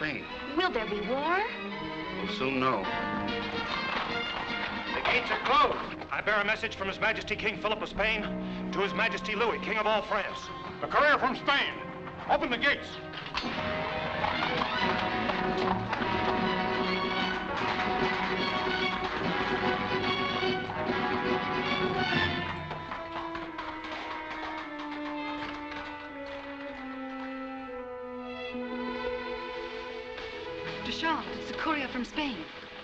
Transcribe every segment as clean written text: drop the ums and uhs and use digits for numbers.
Spain. Will there be war? We'll soon know. The gates are closed. I bear a message from His Majesty King Philip of Spain to His Majesty Louis, King of all France. The courier from Spain. Open the gates. Deschamps, it's the courier from Spain.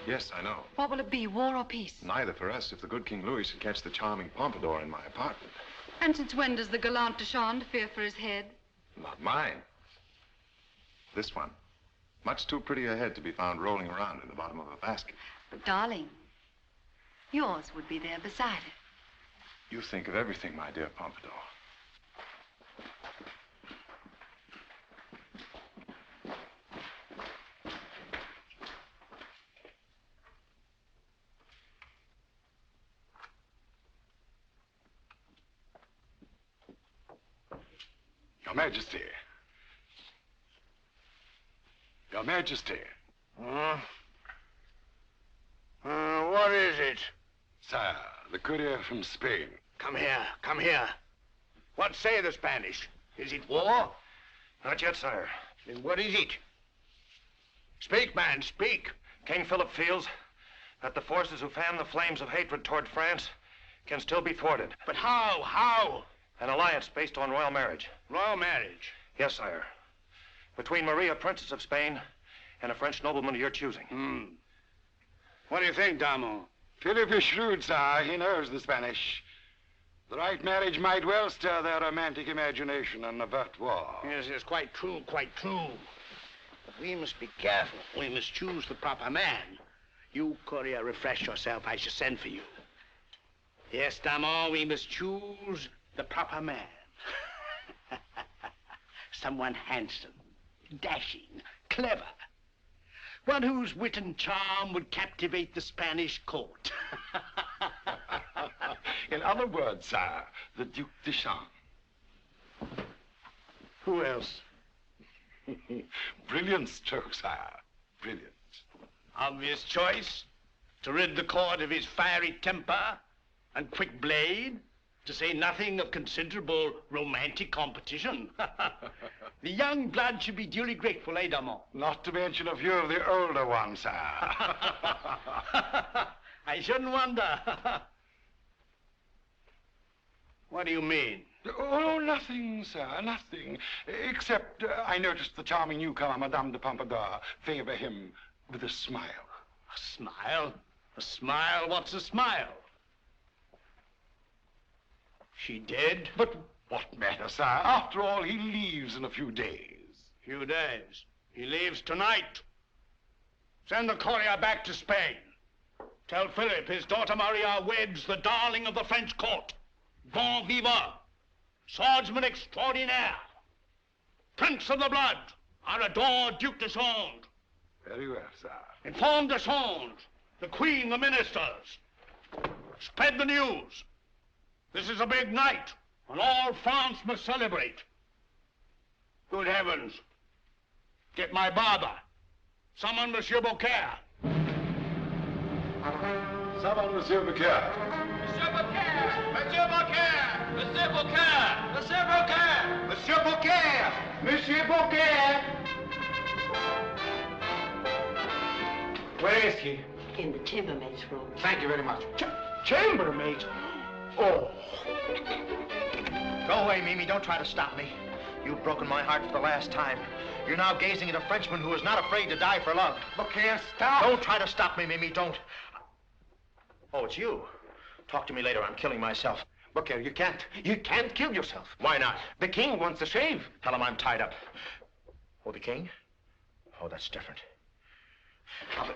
Yes, I know. What will it be, war or peace? Neither for us if the good King Louis should catch the charming Pompadour in my apartment. And since when does the gallant Deschamps fear for his head? Not mine. This one. Much too pretty a head to be found rolling around in the bottom of a basket. But, darling, yours would be there beside it. You think of everything, my dear Pompadour. Your Majesty. Your Majesty. What is it? Sire, the courier from Spain. Come here, come here. What say the Spanish? Is it war? Not yet, sire. Then what is it? Speak, man, speak. King Philip feels that the forces who fan the flames of hatred toward France can still be thwarted. But how? How? An alliance based on royal marriage. Royal marriage? Yes, sire. Between Maria, Princess of Spain, and a French nobleman of your choosing. What do you think, Damo? Philip is shrewd, sire. He knows the Spanish. The right marriage might well stir their romantic imagination and avert war. Yes, it's quite true, quite true. But we must be careful. We must choose the proper man. You, courier, refresh yourself. I shall send for you. Yes, Damo, we must choose the proper man. Someone handsome, dashing, clever. One whose wit and charm would captivate the Spanish court. In other words, sire, the Duc de Champs. Who else? Brilliant stroke, sire. Brilliant. Obvious choice. To rid the court of his fiery temper and quick blade. To say nothing of considerable romantic competition. The young blood should be duly grateful, eh, Damon? Not to mention a few of the older ones, sire. I shouldn't wonder. What do you mean? Oh, nothing, sir, nothing. Except I noticed the charming newcomer, Madame de Pompadour, favor him with a smile. A smile? A smile? What's a smile? She dead? But what matter, sir? After all, he leaves in a few days. Few days? He leaves tonight. Send the courier back to Spain. Tell Philip his daughter Maria weds the darling of the French court. Bon vivant. Swordsman extraordinaire. Prince of the blood. Our adored Duc de Champs. Very well, sir. Inform de Champs, the Queen, the ministers. Spread the news. This is a big night, and all France must celebrate. Good heavens. Get my barber. Summon Monsieur Beaucaire. Summon Monsieur Beaucaire. Monsieur Beaucaire! Monsieur Beaucaire! Monsieur Beaucaire! Monsieur Beaucaire! Monsieur Beaucaire! Monsieur Beaucaire! Where is he? In the chambermaid's room. Thank you very much. Chambermaid? Oh. Go away, Mimi. Don't try to stop me. You've broken my heart for the last time. You're now gazing at a Frenchman who is not afraid to die for love. Beaucaire, stop! Don't try to stop me, Mimi. Don't. Oh, it's you. Talk to me later. I'm killing myself. Beaucaire, you can't. You can't kill yourself. Why not? The king wants to shave. Tell him I'm tied up. Oh, the king? Oh, that's different. Oh.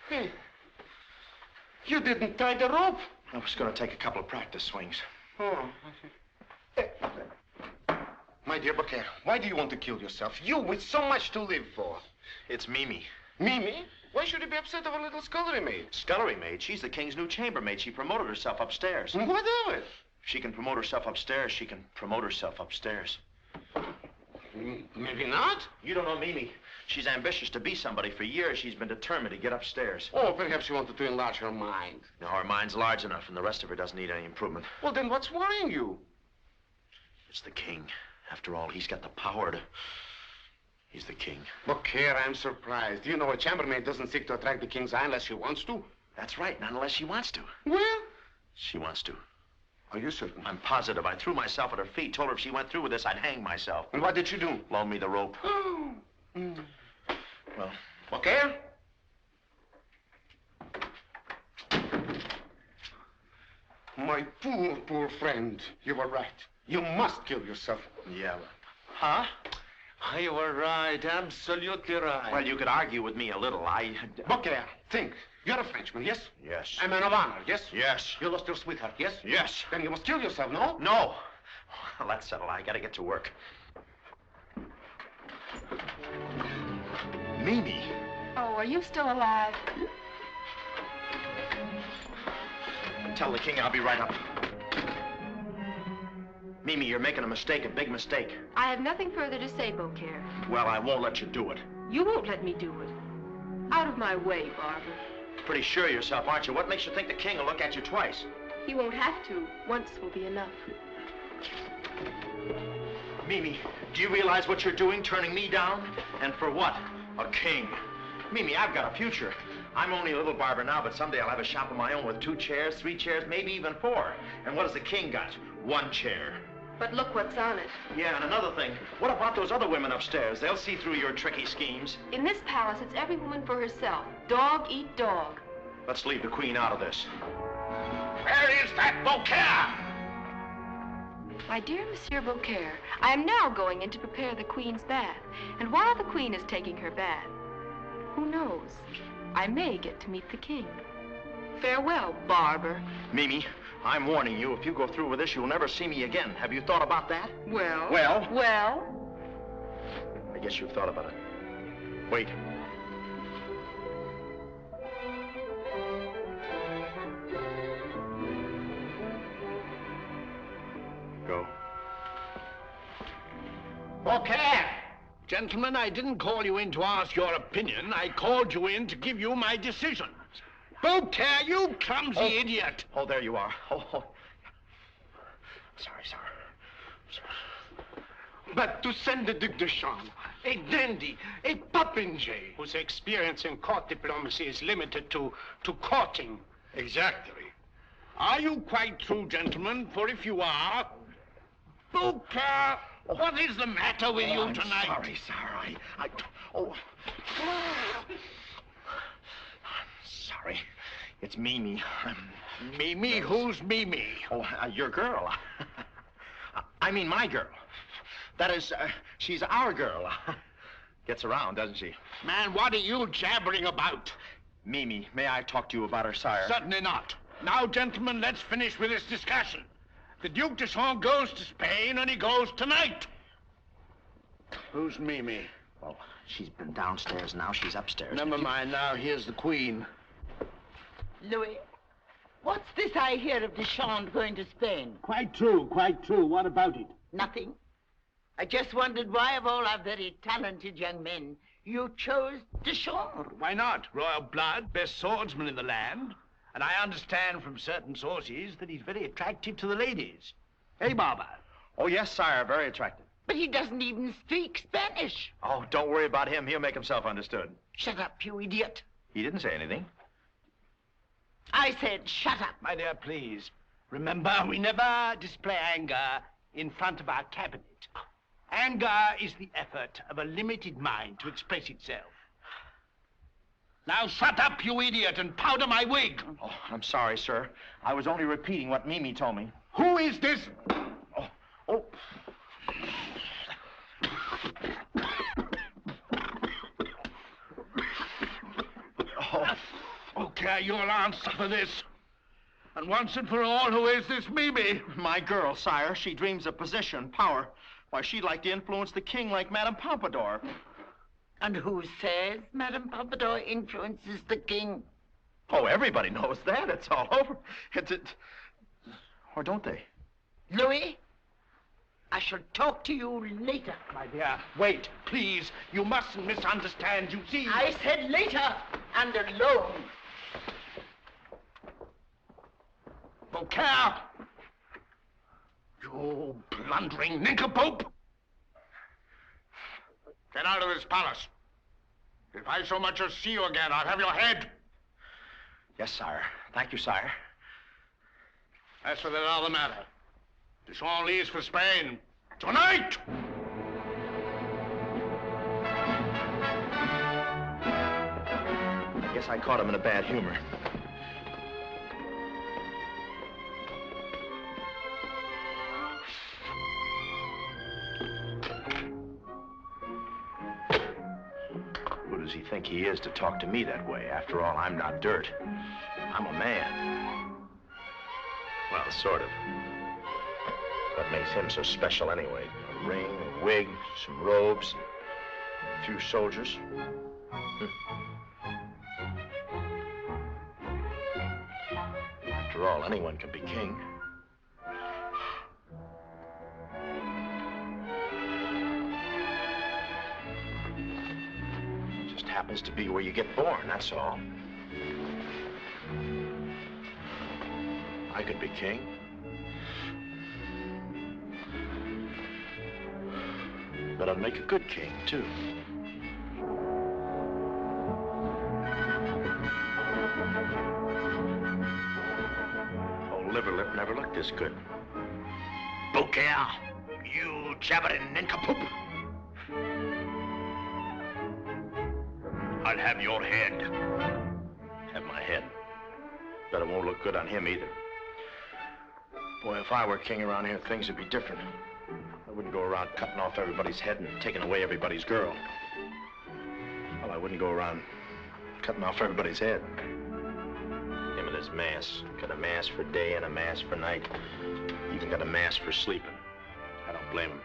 Hey, you didn't tie the rope. I was going to take a couple of practice swings. Oh. My dear Beaucaire, why do you want to kill yourself? You with so much to live for. It's Mimi. Mimi? Why should he be upset over a little scullery maid? Scullery maid? She's the king's new chambermaid. She promoted herself upstairs. What of it? She can promote herself upstairs. She can promote herself upstairs. Maybe not. You don't know Mimi. She's ambitious to be somebody. For years, she's been determined to get upstairs. Oh, perhaps she wanted to enlarge her mind. No, her mind's large enough, and the rest of her doesn't need any improvement. Well, then what's worrying you? It's the king. After all, he's got the power to... He's the king. Beaucaire, I'm surprised. You know a chambermaid doesn't seek to attract the king's eye unless she wants to. That's right, not unless she wants to. Well? She wants to. Are you certain? I'm positive. I threw myself at her feet, told her if she went through with this, I'd hang myself. And what did she do? Loan me the rope. Oh. Well, Beaucaire? My poor, poor friend. You were right. You must kill yourself. yeah. Huh? You were right. Absolutely right. Well, you could argue with me a little. Beaucaire, think. You're a Frenchman, yes? Yes. A man of honor, yes? Yes. You lost your sweetheart, yes? Yes. Then you must kill yourself, no? No. Well, that's settled. I gotta get to work. Mimi. Oh, are you still alive? Tell the king I'll be right up. Mimi, you're making a mistake, a big mistake. I have nothing further to say, Beaucaire. Well, I won't let you do it. You won't let me do it. Out of my way, Barber. Pretty sure of yourself, aren't you? What makes you think the king will look at you twice? He won't have to. Once will be enough. Mimi, do you realize what you're doing, turning me down? And for what? A king. Mimi, I've got a future. I'm only a little barber now, but someday I'll have a shop of my own with 2 chairs, 3 chairs, maybe even 4. And what has the king got? 1 chair. But look what's on it. Yeah, and another thing. What about those other women upstairs? They'll see through your tricky schemes. In this palace, it's every woman for herself. Dog eat dog. Let's leave the queen out of this. Where is that Beaucaire? My dear Monsieur Beaucaire, I am now going in to prepare the Queen's bath. And while the Queen is taking her bath, who knows? I may get to meet the King. Farewell, Barber. Mimi, I'm warning you, if you go through with this, you'll never see me again. Have you thought about that? Well? Well? Well? I guess you've thought about it. Wait. Go. Beaucaire! Gentlemen, I didn't call you in to ask your opinion. I called you in to give you my decision. Beaucaire, you clumsy idiot! Oh, there you are. Oh. Sorry. But to send the Duc de Chambre, a dandy, a popinjay, whose experience in court diplomacy is limited to courting. Exactly. Are you quite true, gentlemen? For if you are... Beaucaire, what is the matter with you tonight? Sorry, sir. Oh. Sorry. It's Mimi. Mimi? Who's Mimi? Oh, your girl. I mean, my girl. That is, she's our girl. Gets around, doesn't she? Man, what are you jabbering about? Mimi, may I talk to you about her, sire? Certainly not. Now, gentlemen, let's finish with this discussion. The Duc de Chambre goes to Spain, and he goes tonight. Who's Mimi? Well, she's been downstairs now. She's upstairs. Never mind now. Here's the Queen. Louis, what's this I hear of Deschamps going to Spain? Quite true, quite true. What about it? Nothing. I just wondered why, of all our very talented young men, you chose Deschamps. Why not? Royal blood, best swordsman in the land. And I understand from certain sources that he's very attractive to the ladies. Hey, Barber? Oh, yes, sire. Very attractive. But he doesn't even speak Spanish. Oh, don't worry about him. He'll make himself understood. Shut up, you idiot. He didn't say anything. I said shut up. My dear, please. Remember, we never display anger in front of our cabinet. Anger is the effort of a limited mind to express itself. Now shut up, you idiot, and powder my wig. Oh, I'm sorry, sir. I was only repeating what Mimi told me. Who is this? Oh. Okay, you'll answer for this. And once and for all, who is this Mimi? My girl, sire. She dreams of position, power. Why, she'd like to influence the king like Madame Pompadour. And who says Madame Pompadour influences the king? Oh, everybody knows that. It's all over. Or don't they? Louis, I shall talk to you later. My dear, wait, please. You mustn't misunderstand, you see. I said later, and alone. Beaucaire! You blundering nincompoop! Get out of this palace. If I so much as see you again, I'll have your head. Yes, sire. Thank you, sire. As for that other matter, Deschamps leaves for Spain tonight! I guess I caught him in a bad humor. Who does he think he is to talk to me that way? After all, I'm not dirt. I'm a man. Well, sort of. What makes him so special anyway? A ring, a wig, some robes, a few soldiers. After all, anyone can be king. Just happens to be where you get born, that's all. I could be king. But I'd make a good king, too. Old liver lip never looked this good. Beaucaire, you jabbering nincompoop! I'll have your head. Have my head. But it won't look good on him either. Boy, if I were king around here, things would be different. I wouldn't go around cutting off everybody's head and taking away everybody's girl. Well, I wouldn't go around cutting off everybody's head. Him and his mask. Got a mask for day and a mask for night. Even got a mask for sleeping. I don't blame him.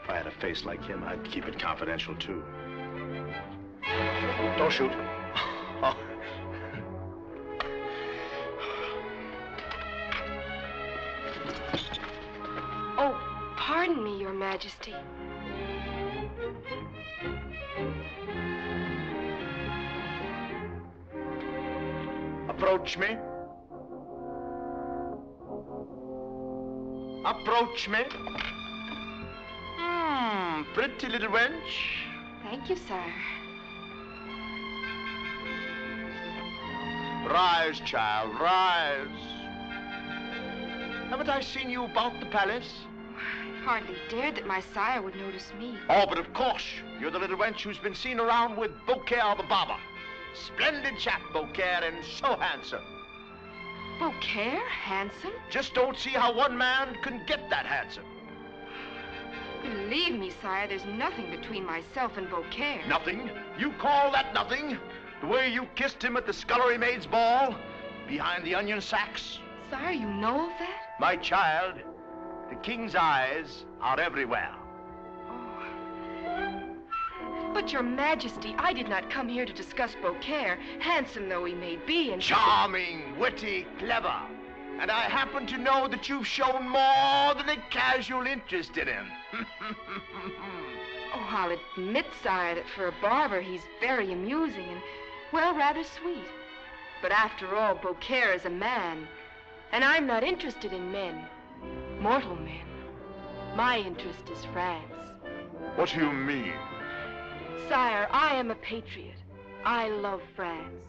If I had a face like him, I'd keep it confidential, too. Don't shoot. Oh. Oh, pardon me, Your Majesty. Approach me. Approach me. Pretty little wench. Thank you, sire. Rise, child, rise. Haven't I seen you about the palace? I hardly dared that my sire would notice me. Oh, but of course. You're the little wench who's been seen around with Beaucaire the barber. Splendid chap, Beaucaire, and so handsome. Beaucaire? Handsome? Just don't see how one man can get that handsome. Believe me, sire, there's nothing between myself and Beaucaire. Nothing? You call that nothing? The way you kissed him at the scullery maid's ball? Behind the onion sacks? Sire, you know of that? My child, the king's eyes are everywhere. Oh. But, Your Majesty, I did not come here to discuss Beaucaire, handsome though he may be, and... Charming, witty, clever. And I happen to know that you've shown more than a casual interest in him. Oh, I'll admit, sire, that for a barber, he's very amusing and, well, rather sweet. But after all, Beaucaire is a man, and I'm not interested in men, mortal men. My interest is France. What do you mean? Sire, I am a patriot. I love France.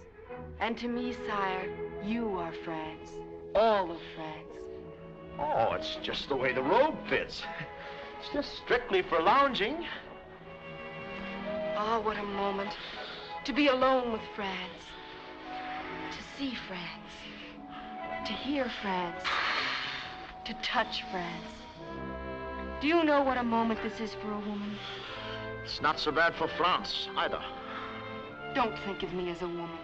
And to me, sire, you are France. All of France. Oh, it's just the way the robe fits. It's just strictly for lounging. Ah, what a moment. To be alone with France. To see France. To hear France. To touch France. Do you know what a moment this is for a woman? It's not so bad for France, either. Don't think of me as a woman.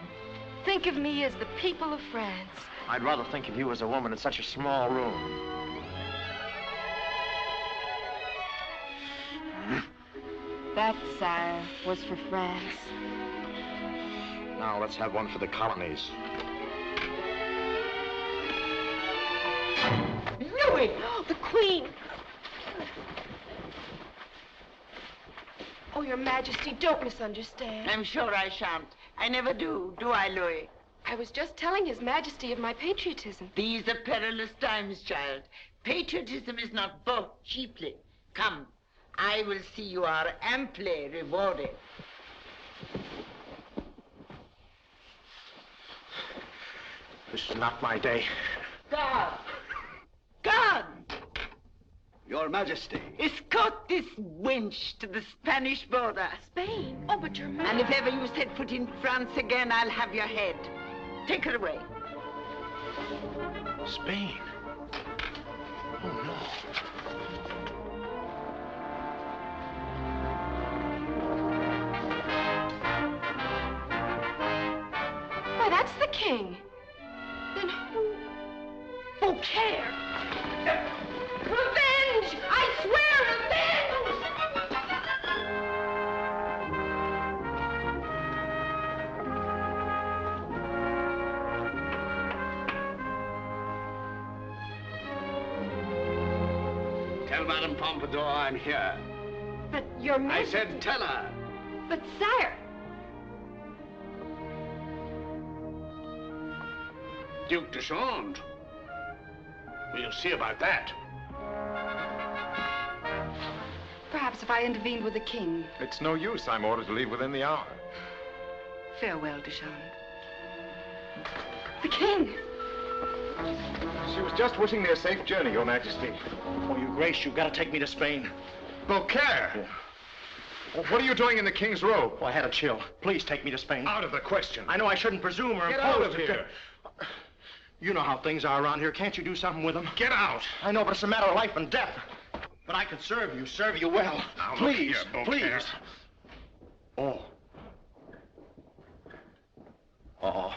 Think of me as the people of France. I'd rather think of you as a woman in such a small room. That, sire, was for France. Now let's have one for the colonies. Louis! The Queen! Oh, Your Majesty, don't misunderstand. I'm sure I shan't. I never do I, Louis? I was just telling His Majesty of my patriotism. These are perilous times, child. Patriotism is not bought cheaply. Come, I will see you are amply rewarded. This is not my day. Guard! Guard! Your Majesty. Escort this wench to the Spanish border. Spain? Oh, but Your And Majesty... if ever you set foot in France again, I'll have your head. Take her away. Spain? Oh, no. Why, that's the king. Then who... Beaucaire! Revenge! I swear revenge! Tell Madame Pompadour I'm here. But Your I Majesty... said tell her. But, sire... Duke de Champd. We'll see about that. Perhaps if I intervened with the king. It's no use. I'm ordered to leave within the hour. Farewell, de Champd. The king! She was just wishing me a safe journey, Your Majesty. Oh, Your Grace, you've got to take me to Spain. Beaucaire! Yeah. What are you doing in the king's robe? Oh, I had a chill. Please take me to Spain. Out of the question. I know I shouldn't presume or Get impose. out of here. You know how things are around here. Can't you do something with them? Get out. I know, but it's a matter of life and death. But I can serve you well. Now, look Please, here, Beaucaire. please. Oh. Oh.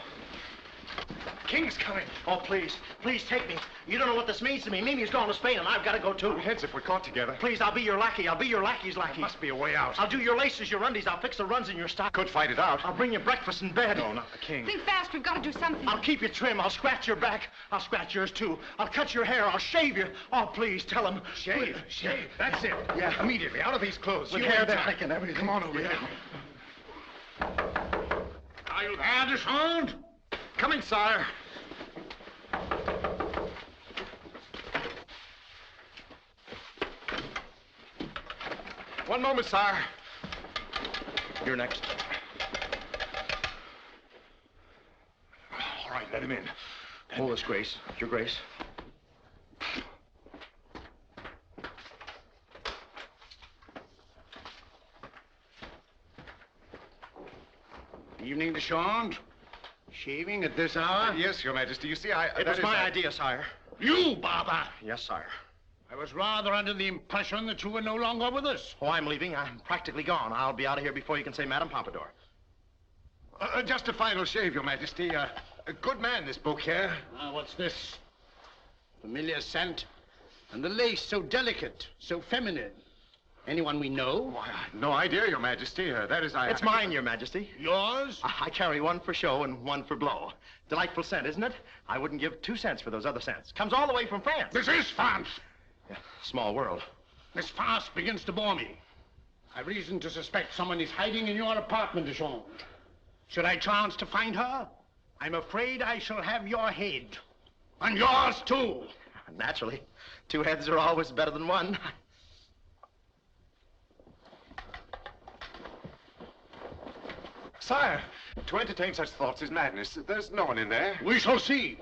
King's coming. Oh, please. Please take me. You don't know what this means to me. Mimi's going to Spain, and I've got to go, too. Our heads if we're caught together. Please, I'll be your lackey. I'll be your lackey's lackey. There must be a way out. I'll do your laces, your undies. I'll fix the runs in your stock. Could fight it out. I'll bring you breakfast in bed. No, not the king. Think fast, we've got to do something. I'll keep you trim. I'll scratch your back. I'll scratch yours, too. I'll cut your hair. I'll shave you. Oh, please, tell him. Shave, shave. That's it. Yeah. Immediately, out of these clothes. With You hair and that I. thick and everything. Come on over here. Are you there, de Champd? Coming, sire. One moment, sire. You're next. All right, let him in. Hold this, Grace. Your Grace. Evening, de Champd. Shaving at this hour? Yes, Your Majesty. You see, It was my idea, sire. You, barber! Yes, sire. I was rather under the impression that you were no longer with us. Oh, I'm leaving. I'm practically gone. I'll be out of here before you can say Madame Pompadour. Just a final shave, Your Majesty. A good man, this Beaucaire. What's this? Familiar scent. And the lace so delicate, so feminine. Anyone we know? Why, I've no idea, Your Majesty. That is, It's mine, Your Majesty. Yours? I carry one for show and one for blow. Delightful scent, isn't it? I wouldn't give 2 cents for those other scents. Comes all the way from France. This is France. Yeah, small world. This farce begins to bore me. I've reason to suspect someone is hiding in your apartment, de Champd. Should I chance to find her, I'm afraid I shall have your head. And yours, too. Naturally. 2 heads are always better than one. Sire, to entertain such thoughts is madness. There's no one in there. We shall see.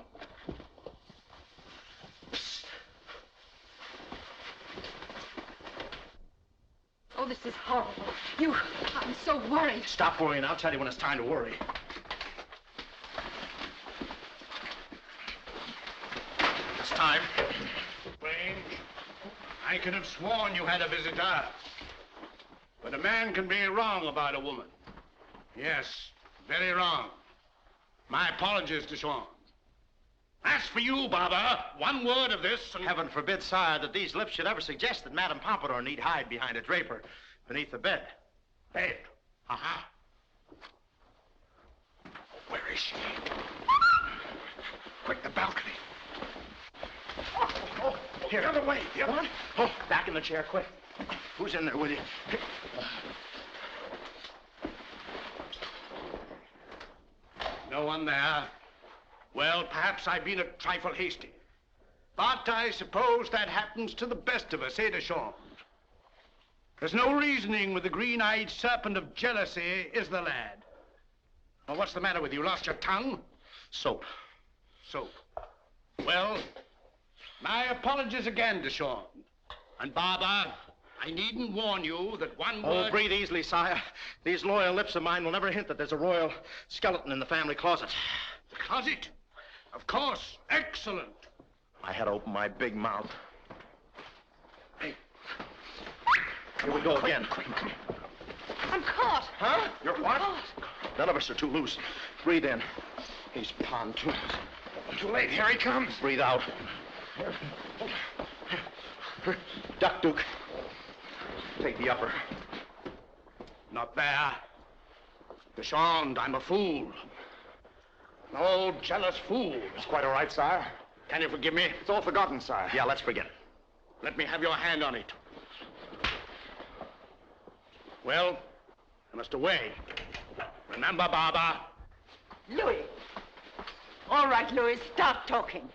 Oh, this is horrible. I'm so worried. Stop worrying. I'll tell you when it's time to worry. It's time. Strange. I could have sworn you had a visitor. But a man can be wrong about a woman. Yes, very wrong. My apologies, de Champd. As for you, barber, one word of this and... Heaven forbid, sire, that these lips should ever suggest that Madame Pompadour need hide behind a draper beneath the bed. Bed. Uh-huh. Where is she? Quick, the balcony. Oh, here. The other way. The other way. Oh, back in the chair, quick. Who's in there with you? No one there. Well, perhaps I've been a trifle hasty. But I suppose that happens to the best of us, eh, Deschamps? There's no reasoning with the green-eyed serpent of jealousy, is there, lad? Well, what's the matter with you? Lost your tongue? Soap. Soap. Well, my apologies again, Deschamps. And, Barber, I needn't warn you that one word... Oh, breathe easily, sire. These loyal lips of mine will never hint that there's a royal skeleton in the family closet. The closet? Of course. Excellent. I had to open my big mouth. Hey. Here we go again. Quick. I'm caught. Huh? You're what? Caught. None of us are too loose. Breathe in. These pontoons. Too late. Here he comes. Breathe out. Duck, Duke. Take the upper. Not there. Deschamps, I'm a fool. An old, jealous fool. It's quite all right, sire. Can you forgive me? It's all forgotten, sire. Yeah, let's forget it. Let me have your hand on it. Well, I must away. Remember, Barber. Louis. All right, Louis, start talking.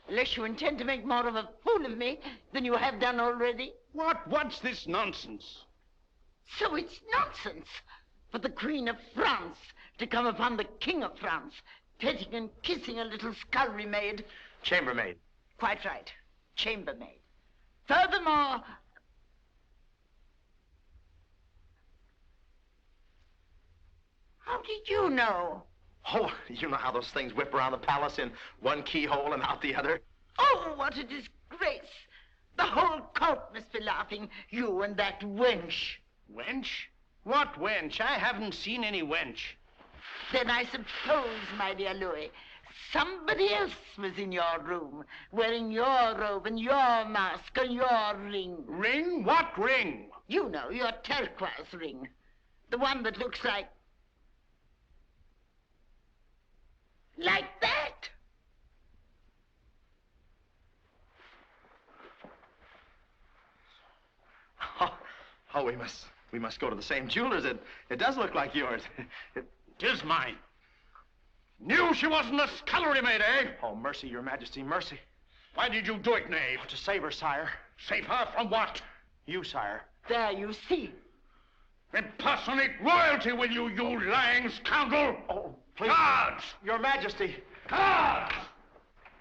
Unless you intend to make more of a fool of me than you have done already. What's this nonsense? So it's nonsense for the Queen of France to come upon the King of France, petting and kissing a little scullery maid. Chambermaid. Quite right. Chambermaid. Furthermore... How did you know? Oh, you know how those things whip around the palace in one keyhole and out the other? Oh, what a disgrace. The whole court must be laughing, you and that wench. Wench? What wench? I haven't seen any wench. Then I suppose, my dear Louis, somebody else was in your room, wearing your robe and your mask and your ring. Ring? What ring? You know, your turquoise ring. The one that looks like that. Oh, we must go to the same jeweler's. It does look like yours. It is mine. Knew she wasn't a scullery maid, eh? Oh, mercy, your majesty, mercy. Why did you do it, knave? To save her, sire. Save her from what? You, sire. There, you see. Impersonate royalty, will you, you lying scoundrel? Oh, please. Guards! Your majesty. Guards!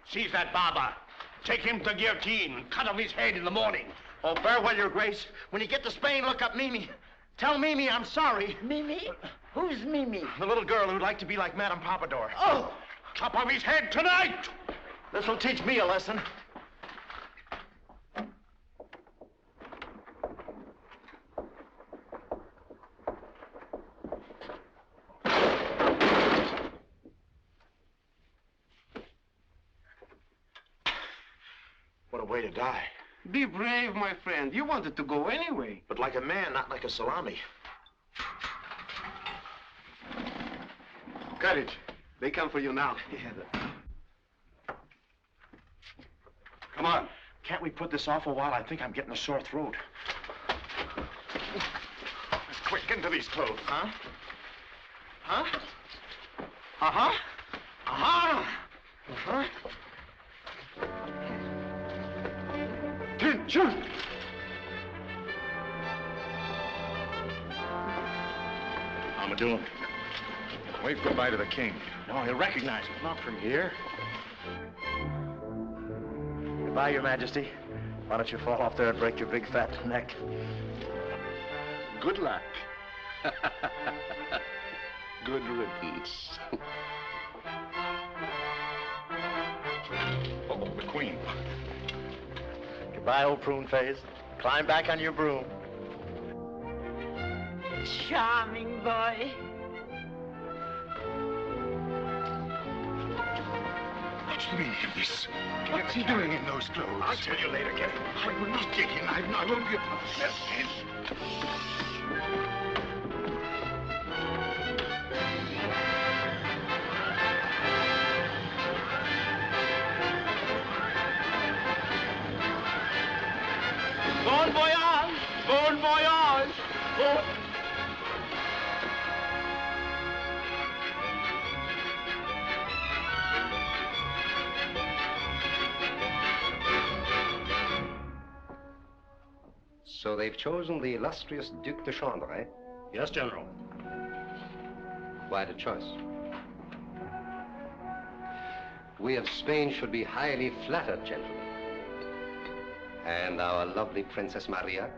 Seize that barber. Take him to guillotine and cut off his head in the morning. Oh, farewell, your grace. When you get to Spain, look up Mimi. Tell Mimi I'm sorry. Mimi? Who's Mimi? The little girl who'd like to be like Madame Pompadour. Oh! Chop off his head tonight! This'll teach me a lesson. What a way to die. Be brave, my friend. You wanted to go anyway. But like a man, not like a salami. Courage. They come for you now. Come on. Can't we put this off a while? I think I'm getting a sore throat. Let's quick into these clothes. Huh? Huh? Uh-huh. Uh-huh. Uh-huh. Attention! How am I doing? Wave goodbye to the king. No, he'll recognize me. Not from here. Goodbye, your majesty. Why don't you fall off there and break your big fat neck? Good luck. Good riddance. Oh, the queen. Goodbye, old prune face. Climb back on your broom. Charming boy. What's the meaning of this? What's he doing in those clothes? I'll tell you later, get it. I will not get him. I won't be a So they've chosen the illustrious Duc de Chandre, eh? Yes, General. Quite a choice. We of Spain should be highly flattered, gentlemen. And our lovely Princess Maria?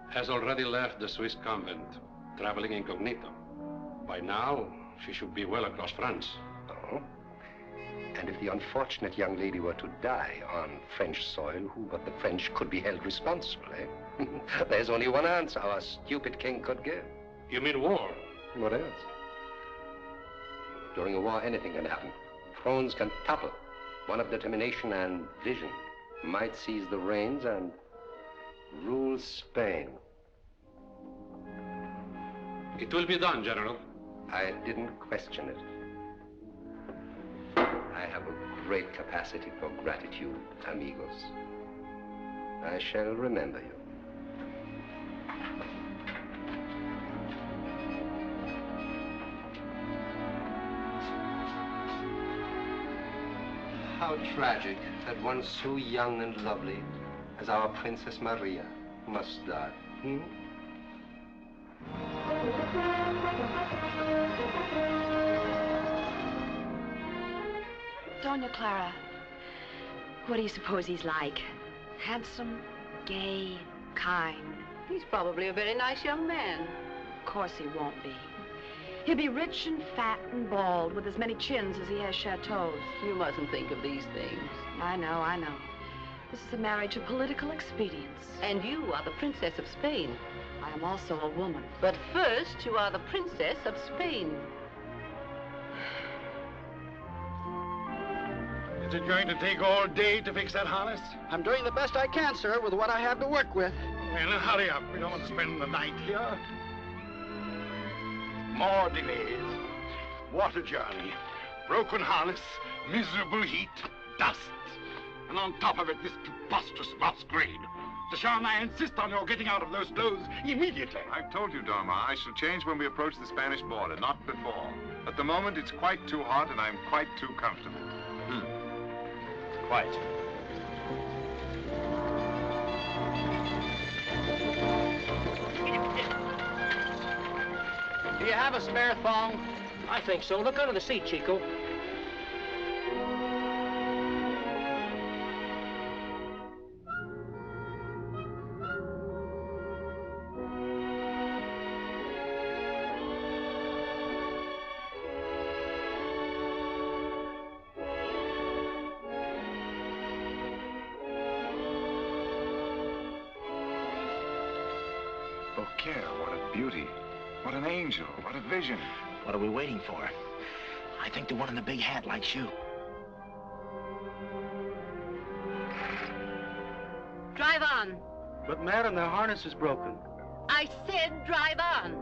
Has already left the Swiss convent, traveling incognito. By now, she should be well across France. Oh? And if the unfortunate young lady were to die on French soil, who but the French could be held responsible, eh? There's only one answer our stupid king could give. You mean war? What else? During a war, anything can happen. Thrones can topple. One of determination and vision might seize the reins and rule Spain. It will be done, General. I didn't question it. I have a great capacity for gratitude, amigos. I shall remember you. How tragic that one so young and lovely as our Princess Maria must die. Dona Clara, what do you suppose he's like? Handsome, gay, kind? He's probably a very nice young man. Of course he won't be. He'll be rich and fat and bald with as many chins as he has chateaus. You mustn't think of these things. I know. This is a marriage of political expedience. And you are the Princess of Spain. I am also a woman. But first, you are the Princess of Spain. Is it going to take all day to fix that harness? I'm doing the best I can, sir, with what I have to work with. Well, hurry up. We don't want to spend the night here. More delays. What a journey. Broken harness, miserable heat, dust. And on top of it, this preposterous masquerade. Deshawn, I insist on your getting out of those clothes immediately. I've told you, Dorma, I shall change when we approach the Spanish border, not before. At the moment, it's quite too hot and I'm quite too comfortable. Quiet. Do you have a spare thong? I think so. Look under the seat, Chico. Beaucaire, what a beauty. What an angel. What a vision. What are we waiting for? I think the one in the big hat likes you. Drive on. But, madam, the harness is broken. I said drive on.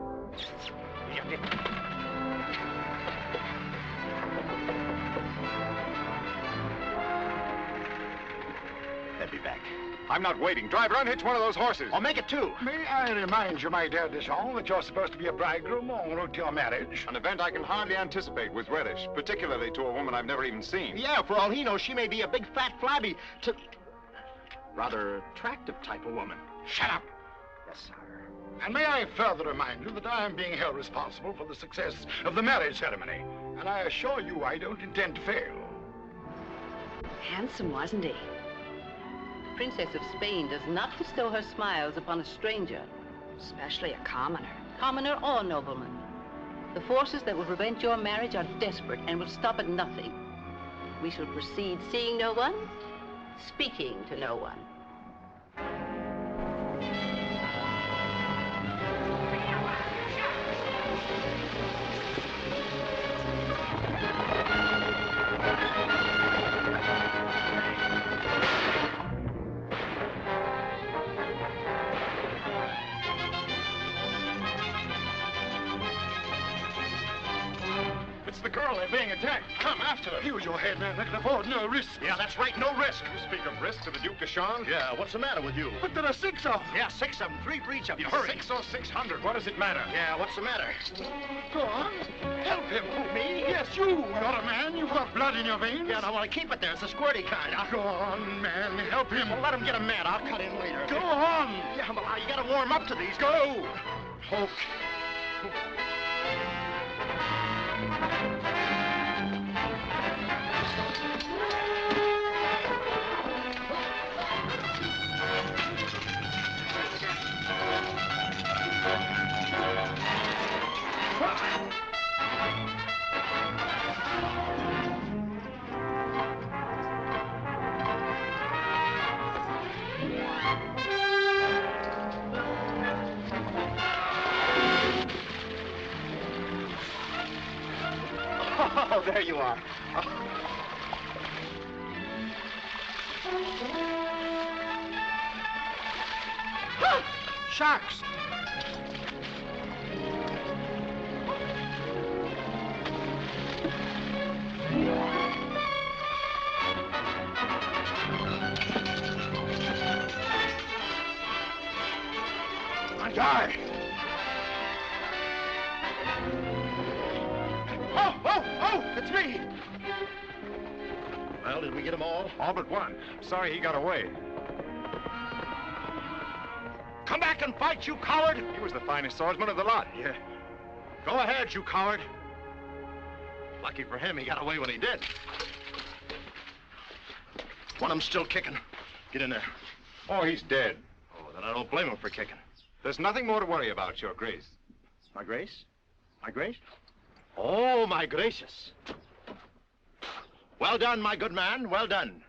They'll be back. I'm not waiting. Driver, unhitch one of those horses. I'll make it two. May I remind you, my dear Deshawn, that you're supposed to be a bridegroom en route to your marriage? An event I can hardly anticipate with Reddish, particularly to a woman I've never even seen. Yeah, for all he knows, she may be a big, fat, flabby, rather attractive type of woman. Shut up. Yes, sir. And may I further remind you that I am being held responsible for the success of the marriage ceremony. And I assure you I don't intend to fail. Handsome, wasn't he? Princess of Spain does not bestow her smiles upon a stranger. Especially a commoner. Commoner or nobleman. The forces that will prevent your marriage are desperate and will stop at nothing. We shall proceed seeing no one, speaking to no one. It's the girl. They're being attacked. Come after them. Use your head, man. They can afford no risk. Yeah, that's right. No risk. You speak of risk to the Duke de Charme? Yeah, what's the matter with you? But there are 6 of them. Yeah, 6 of them. 3 for each of you. Hurry. 6 or 600. What does it matter? Yeah, what's the matter? Go on. Help him. Who, me? Yes, you. You're a man. You've got blood in your veins. Yeah, and I want to keep it there. It's the squirty kind. Go on, man. Help him. Well, let him get a mad. I'll cut in later. Go on. Yeah, but you got to warm up to these. Go. Okay. Oh, there you are. Sharks. I die. Oh, it's me. Well, did we get them all? All but one. Sorry he got away. Come back and fight, you coward. He was the finest swordsman of the lot. Yeah. Go ahead, you coward. Lucky for him, he got away when he did. One of them's still kicking. Get in there. Oh, he's dead. Oh, then I don't blame him for kicking. There's nothing more to worry about, Your Grace. My grace? My grace? Oh, my gracious. Well done, my good man, well done.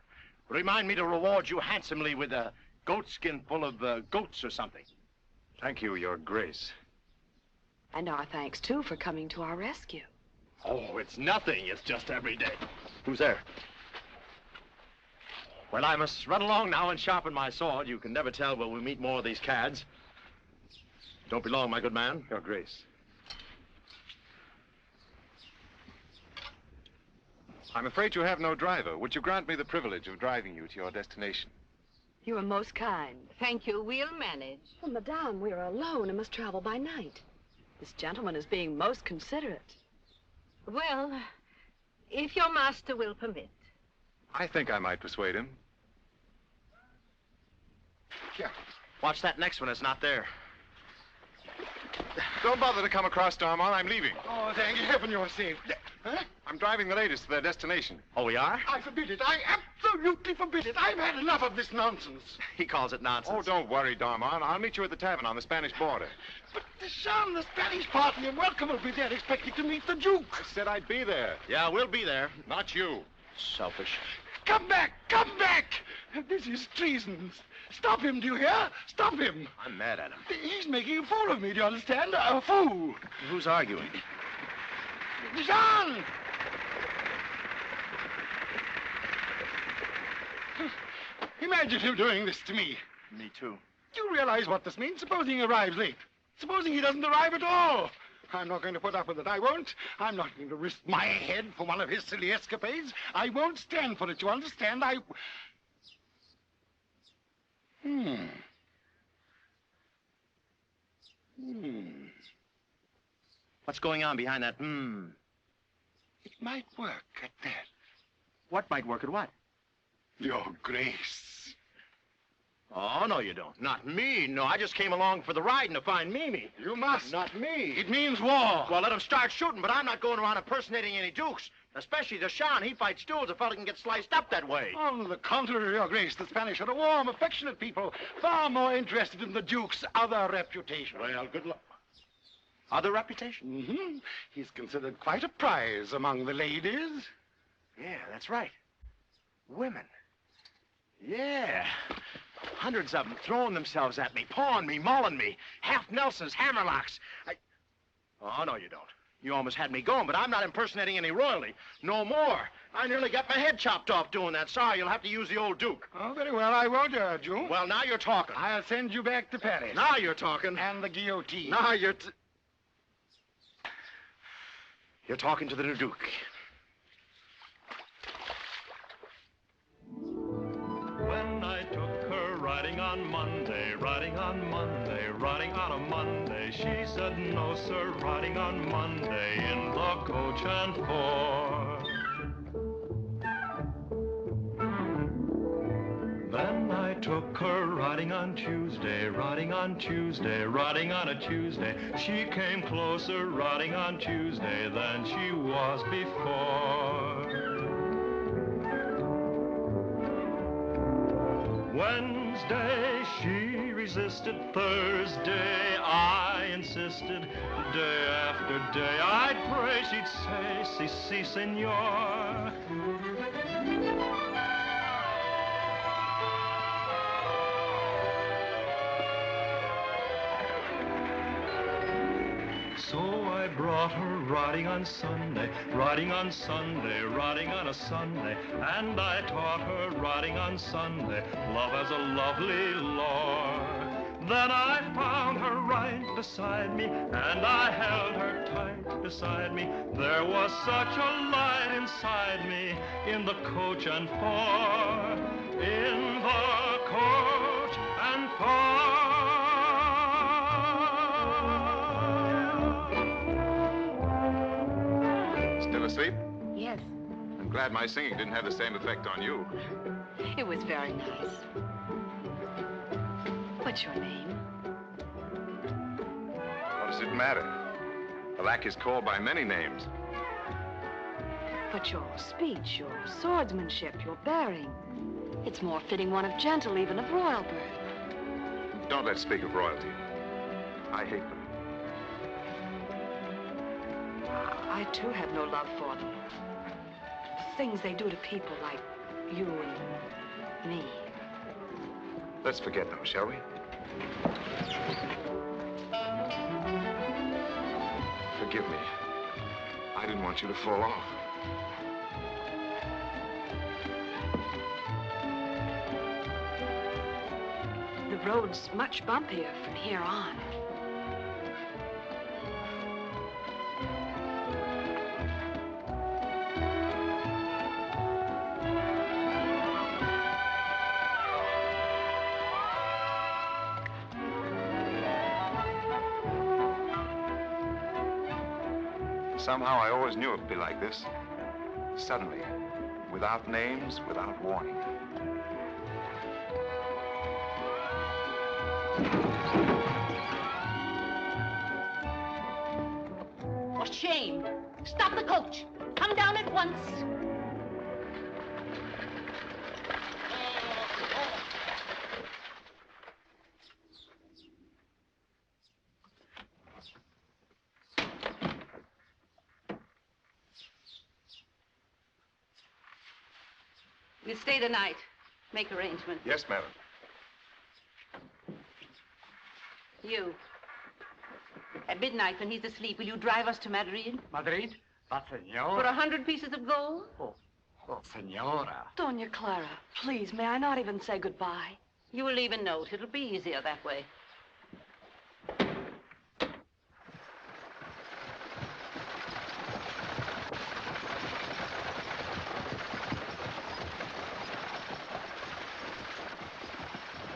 Remind me to reward you handsomely with a goat skin full of goats or something. Thank you, Your Grace. And our thanks, too, for coming to our rescue. Oh, it's nothing. It's just every day. Who's there? Well, I must run along now and sharpen my sword. You can never tell when we meet more of these cads. Don't be long, my good man. Your Grace. I'm afraid you have no driver. Would you grant me the privilege of driving you to your destination? You are most kind. Thank you. We'll manage. Well, Madame, we're alone and must travel by night. This gentleman is being most considerate. Well, if your master will permit. I think I might persuade him. Here. Watch that next one. It's not there. Don't bother to come across, Darmon. I'm leaving. Oh, thank heaven you're safe. Huh? I'm driving the ladies to their destination. Oh, we are? I forbid it. I absolutely forbid it. I've had enough of this nonsense. He calls it nonsense. Oh, don't worry, Darmon. I'll meet you at the tavern on the Spanish border. But, Jean, the Spanish party and welcome will be there expecting to meet the Duke. I said I'd be there. Yeah, we'll be there. Not you. Selfish. Come back! Come back! This is treason. Stop him, do you hear? Stop him. I'm mad at him. He's making a fool of me, do you understand? A fool. Who's arguing? Jean! Imagine him doing this to me. Me too. Do you realize what this means? Supposing he arrives late. Supposing he doesn't arrive at all. I'm not going to put up with it. I won't. I'm not going to risk my head for one of his silly escapades. I won't stand for it, you understand? What's going on behind that It might work at that. What might work at what? Your Grace. Oh, no, you don't. Not me. No, I just came along for the ride and to find Mimi. You must. Not me. It means war. Well, let him start shooting, but I'm not going around impersonating any dukes. Especially Deshawn. He fights duels. A fella can get sliced up that way. On the contrary, Your Grace, the Spanish are a warm, affectionate people, far more interested in the Duke's other reputation. Well, good luck. Other reputation? Mm-hmm. He's considered quite a prize among the ladies. Yeah, that's right. Women. Yeah. Hundreds of them throwing themselves at me, pawing me, mauling me. Half Nelsons, hammerlocks. Oh, no, you don't. You almost had me going, but I'm not impersonating any royalty. No more. I nearly got my head chopped off doing that. Sorry, you'll have to use the old Duke. Oh, very well. I won't urge you. Well, now you're talking. I'll send you back to Paris. Now you're talking. And the guillotine. Now you're... You're talking to the new Duke. When I took her riding on Monday, riding on Monday, riding on a Monday, she said, no, sir, riding on Monday in the coach and four. Then I took her riding on Tuesday, riding on Tuesday, riding on a Tuesday. She came closer riding on Tuesday than she was before. Wednesday, she resisted. Thursday, I insisted. Day after day, I'd pray she'd say, si, senor. So I brought her riding on Sunday, riding on Sunday, riding on a Sunday, and I taught her riding on Sunday, love as a lovely lore. Then I found her right beside me, and I held her tight beside me. There was such a light inside me, in the coach and four, in the coach and four. Still asleep? Yes, I'm glad my singing didn't have the same effect on you. it was very nice. What's your name? What does it matter? The lack is called by many names. But your speech, your swordsmanship, your bearing. It's more fitting one of gentle, even of royal birth. Don't let's speak of royalty. I hate them. I, too, have no love for them. The things they do to people like you and me. Let's forget them, shall we? Forgive me. I didn't want you to fall off. The road's much bumpier from here on. Somehow I always knew it would be like this. Suddenly, without names, without warning. For shame. Stop the coach. Come down at once. We'll stay the night. Make arrangements. Yes, madam. You. At midnight, when he's asleep, will you drive us to Madrid? Madrid? But, For senora. 100 pieces of gold? Oh, senora. Doña Clara, please, may I not even say goodbye? You will leave a note. It'll be easier that way.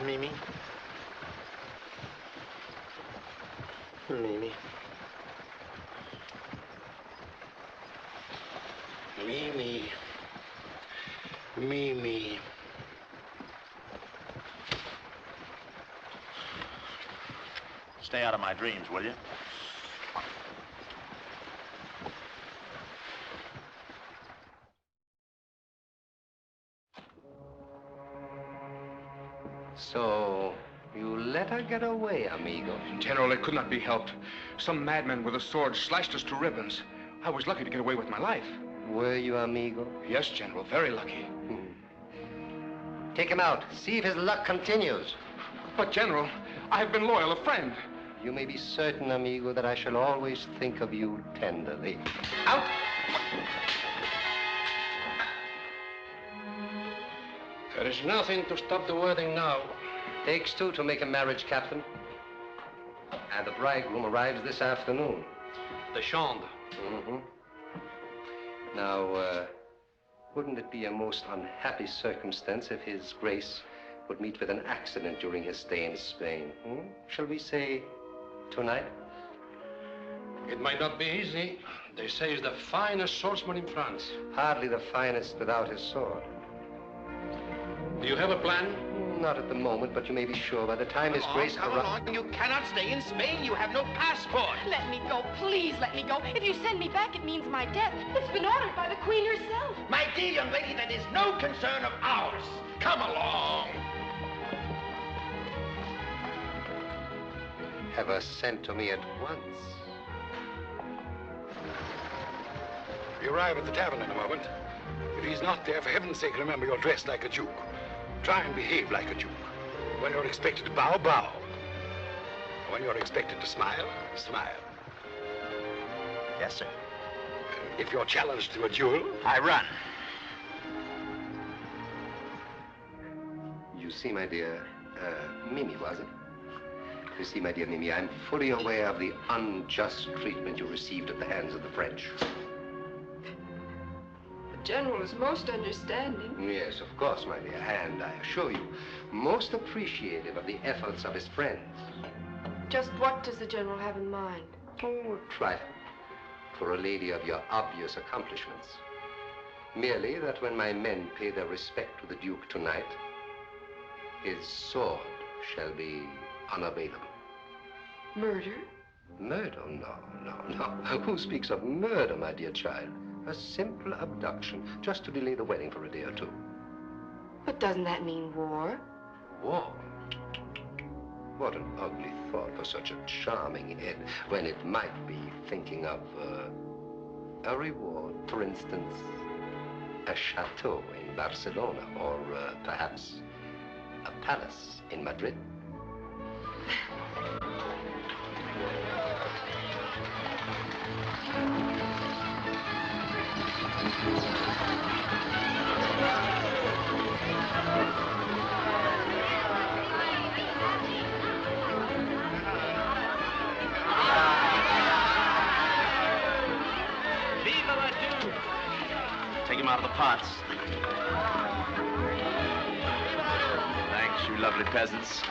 Mimi. Mimi. Mimi. Mimi. Stay out of my dreams, will you? So, you let her get away, amigo. General, it could not be helped. Some madman with a sword slashed us to ribbons. I was lucky to get away with my life. Were you, amigo? Yes, General, very lucky. Take him out. See if his luck continues. But, General, I have been loyal, a friend. You may be certain, amigo, that I shall always think of you tenderly. Out! There is nothing to stop the wedding now. Takes two to make a marriage, Captain. And the bridegroom arrives this afternoon. The chambre. Mm-hmm. Now, wouldn't it be a most unhappy circumstance if His Grace would meet with an accident during his stay in Spain? Shall we say tonight? It might not be easy. They say he's the finest swordsman in France. Hardly the finest without his sword. Do you have a plan? Not at the moment, but you may be sure by the time His Grace Come along. You cannot stay in Spain. You have no passport. Let me go. Please let me go. If you send me back, it means my death. It's been ordered by the Queen herself. My dear young lady, that is no concern of ours. Come along. Have her sent to me at once. You arrive at the tavern in a moment. If he's not there, for heaven's sake, remember you're dressed like a duke. Try and behave like a duke. When you're expected to bow, bow. When you're expected to smile, smile. Yes, sir. If you're challenged to a duel, I run. You see, my dear, Mimi, was it? You see, my dear Mimi, I'm fully aware of the unjust treatment you received at the hands of the French. The General is most understanding. Yes, of course, my dear, and I assure you, most appreciative of the efforts of his friends. Just what does the General have in mind? Oh, a trifle. For a lady of your obvious accomplishments. Merely that when my men pay their respect to the Duke tonight, his sword shall be unavailable. Murder? Murder? No. Who speaks of murder, my dear child? A simple abduction, just to delay the wedding for a day or two. But doesn't that mean war? War? What an ugly thought for such a charming head, when it might be thinking of a reward. For instance, a chateau in Barcelona, or perhaps a palace in Madrid. Take him out of the pots. Thanks, you lovely peasants.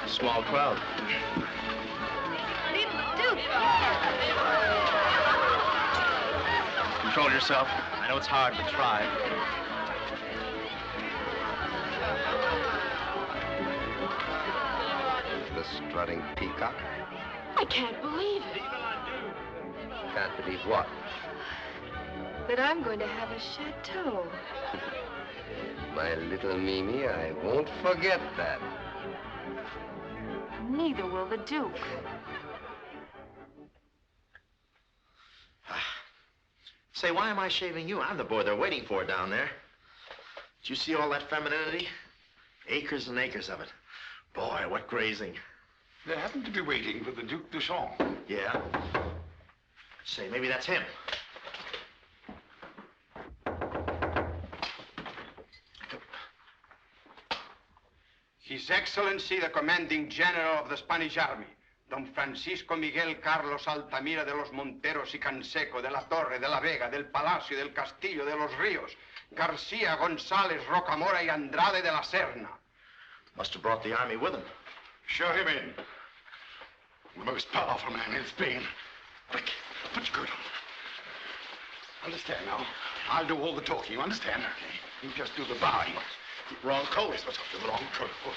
Small crowd. Control yourself. I know it's hard, but try. The strutting peacock. I can't believe it. Can't believe what? That I'm going to have a chateau. My little Mimi, I won't forget that. Neither will the Duke. Say, why am I shaving you? I'm the boy they're waiting for down there. Did you see all that femininity? Acres and acres of it. Boy, what grazing. they happen to be waiting for the Duc de Champ. Yeah? Say, maybe that's him. His Excellency, the Commanding General of the Spanish Army, Don Francisco Miguel Carlos Altamira de los Monteros y Canseco, de la Torre, de la Vega, del Palacio, del Castillo, de los Ríos, García, González, Rocamora y Andrade de la Serna. Must have brought the army with him. Show him in. The most powerful man in Spain. Quick, put your coat on. Understand now? I'll do all the talking, you understand? Okay. You just do the bowing. Wrong coat. Yes, what's up? The wrong coat. Oh.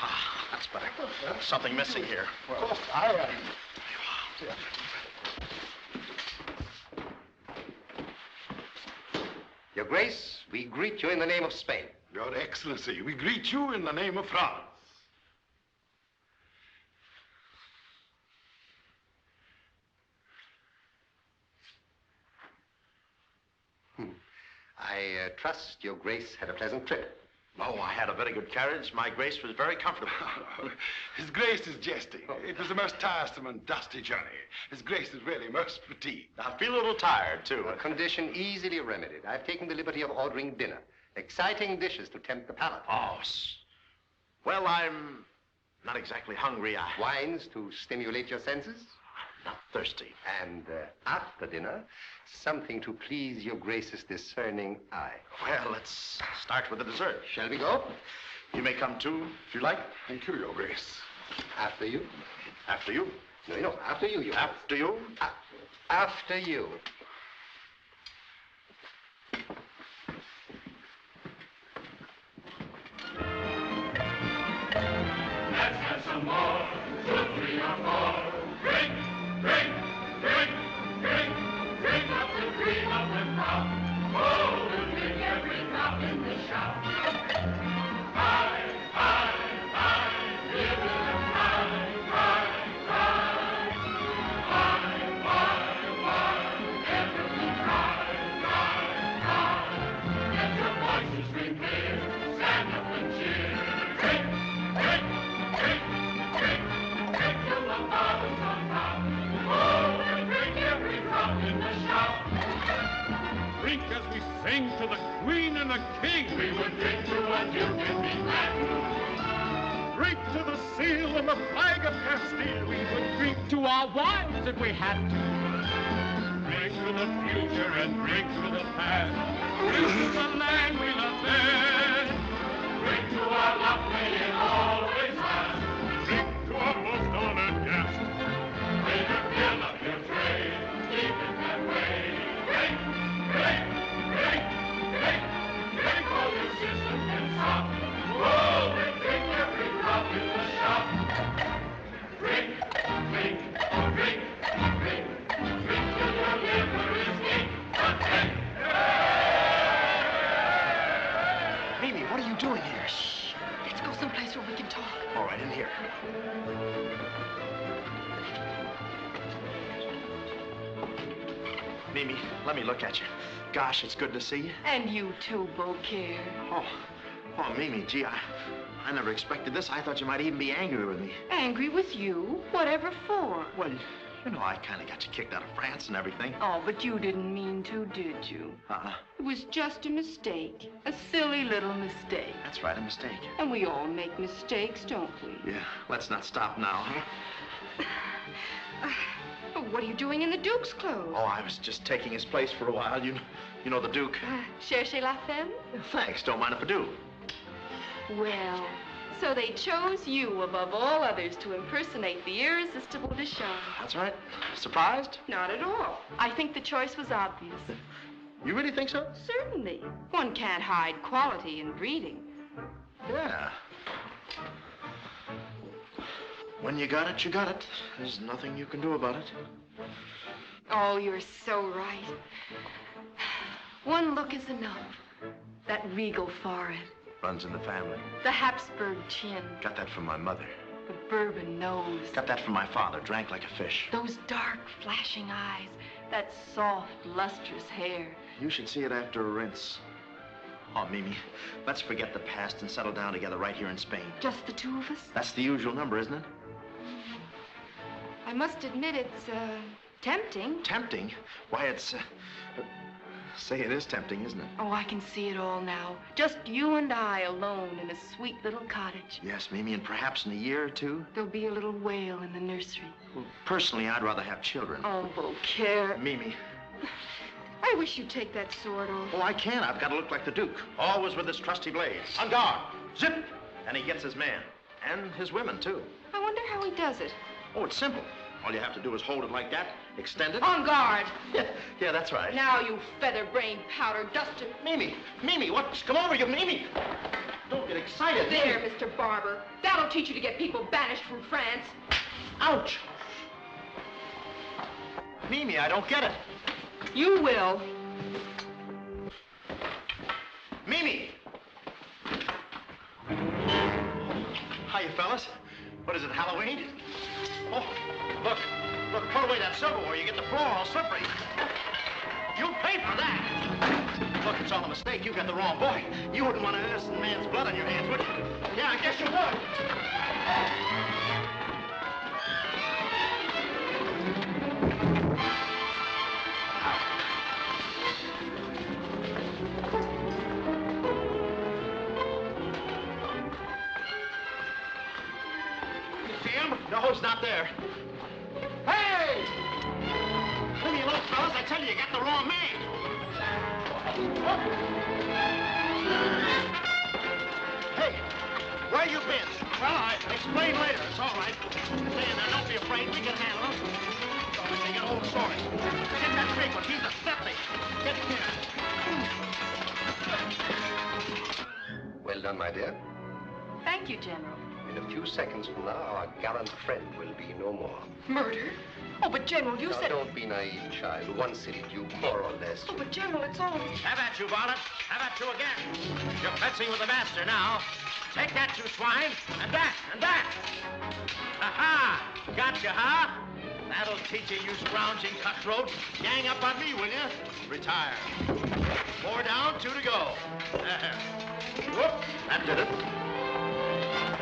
Ah, that's better. Something missing here. Of course, I Your Grace, we greet you in the name of Spain. Your Excellency, we greet you in the name of France. I trust your Grace had a pleasant trip. Oh, I had a very good carriage. My Grace was very comfortable. His Grace is jesting. It was a most tiresome and dusty journey. His Grace is really most fatigued. I feel a little tired, too. A condition easily remedied. I've taken the liberty of ordering dinner. Exciting dishes to tempt the palate. Oh, well, I'm not exactly hungry. Wines to stimulate your senses? not thirsty. And after dinner, something to please your Grace's discerning eye. Well, let's start with the dessert. Shall we go? You may come too, if you like. Thank you, Your Grace. After you? After you. No, after you, Your Grace. After you? After you. Let's have some more, 2, 3 or 4. Drink, drink, drink, drink, drink up the cream of the crop. Oh, we'll drink every drop in the shop. High, high, high, give it a try, try, try. Why, everything try, try, try. Let your voices ring clear, stand up and cheer. Drink, drink, drink, drink, drink till the bottom's on top. Oh, we'll drink every drop in the shop. Drink as we sing to the Queen and the King. We would drink to a duke and be glad to. Drink to the seal and the flag of Castile. We would drink to our wives if we had to. Drink to the future and drink to the past. Drink to the land we love best. Drink to our luck, may it always last. Drink to our most honored guest. Waiter, fill up your tray, keep it that way. Drink, drink, drink, drink, drink all your systems can stop. Oh, we drink every drop in the shop. Drink, drink, drink, drink, drink till your liver is ink. Drink. Mimi, what are you doing here? Shh. Let's go someplace where we can talk. All right, in here. Mimi, let me look at you. Gosh, it's good to see you. And you too, Beaucaire. Oh, Mimi, gee, I never expected this. I thought you might even be angry with me. Angry with you? Whatever for? Well, you know, I kind of got you kicked out of France and everything. Oh, but you didn't mean to, did you? It was just a mistake. A silly little mistake. That's right, a mistake. And we all make mistakes, don't we? Yeah, let's not stop now, huh? What are you doing in the Duke's clothes? Oh, I was just taking his place for a while. You know the Duke. Cherchez la femme? Thanks, don't mind if I do. Well, so they chose you above all others to impersonate the irresistible Deschamps. That's right. Surprised? Not at all. I think the choice was obvious. You really think so? Certainly. One can't hide quality in breeding. Yeah. When you got it, you got it. There's nothing you can do about it. Oh, you're so right. One look is enough. That regal forehead. Runs in the family. The Habsburg chin. Got that from my mother. The bourbon nose. Got that from my father. Drank like a fish. Those dark, flashing eyes. That soft, lustrous hair. You should see it after a rinse. Oh, Mimi, let's forget the past and settle down together right here in Spain. Just the two of us? That's the usual number, isn't it? I must admit it's, tempting. Tempting? Why, it's, say it is tempting, isn't it? Oh, I can see it all now. Just you and I alone in a sweet little cottage. Yes, Mimi, and perhaps in a year or two. There'll be a little wail in the nursery. Well, personally, I'd rather have children. Oh, Beaucaire. Mimi. I wish you'd take that sword off. Oh, I can't. I've got to look like the Duke. Always with his trusty blade. On guard. Zip! And he gets his man. And his women, too. I wonder how he does it. Oh, it's simple. All you have to do is hold it like that, extend it. On guard. Yeah, that's right. Now, you feather-brained powder duster. Mimi, what's come over you, Mimi? Don't get excited. There, Mr. Barber. That'll teach you to get people banished from France. Ouch! Mimi, I don't get it. You will. Mimi! Hiya, fellas. What is it, Halloween? Oh, look, put away that silverware. You get the floor all slippery. You'll pay for that. Look, it's all a mistake. You got the wrong boy. You wouldn't want an innocent man's blood on your hands, would you? Yeah, I guess you would. No, he's not there. Hey! I tell you, you got the wrong man. Hey, where you been? Well, I'll explain later. It's all right. Stay in there. Don't be afraid. We can handle him. They get old story. Get that big one. He's a steppy. Get him here. Well done, my dear. Thank you, General. In a few seconds from now, our gallant friend will be no more. Murder? Oh, but General, you Now, said... don't be naive, child. One city duke, more or less. Oh, but General, it's all... Have at you, Varlet. Have at you again. You're fencing with the master now. Take that, you swine. And that, and that. Ha-ha! Gotcha, huh? That'll teach you, you scrounging cutthroat. Gang up on me, will you? Retire. 4 down, 2 to go. Whoop, that did it.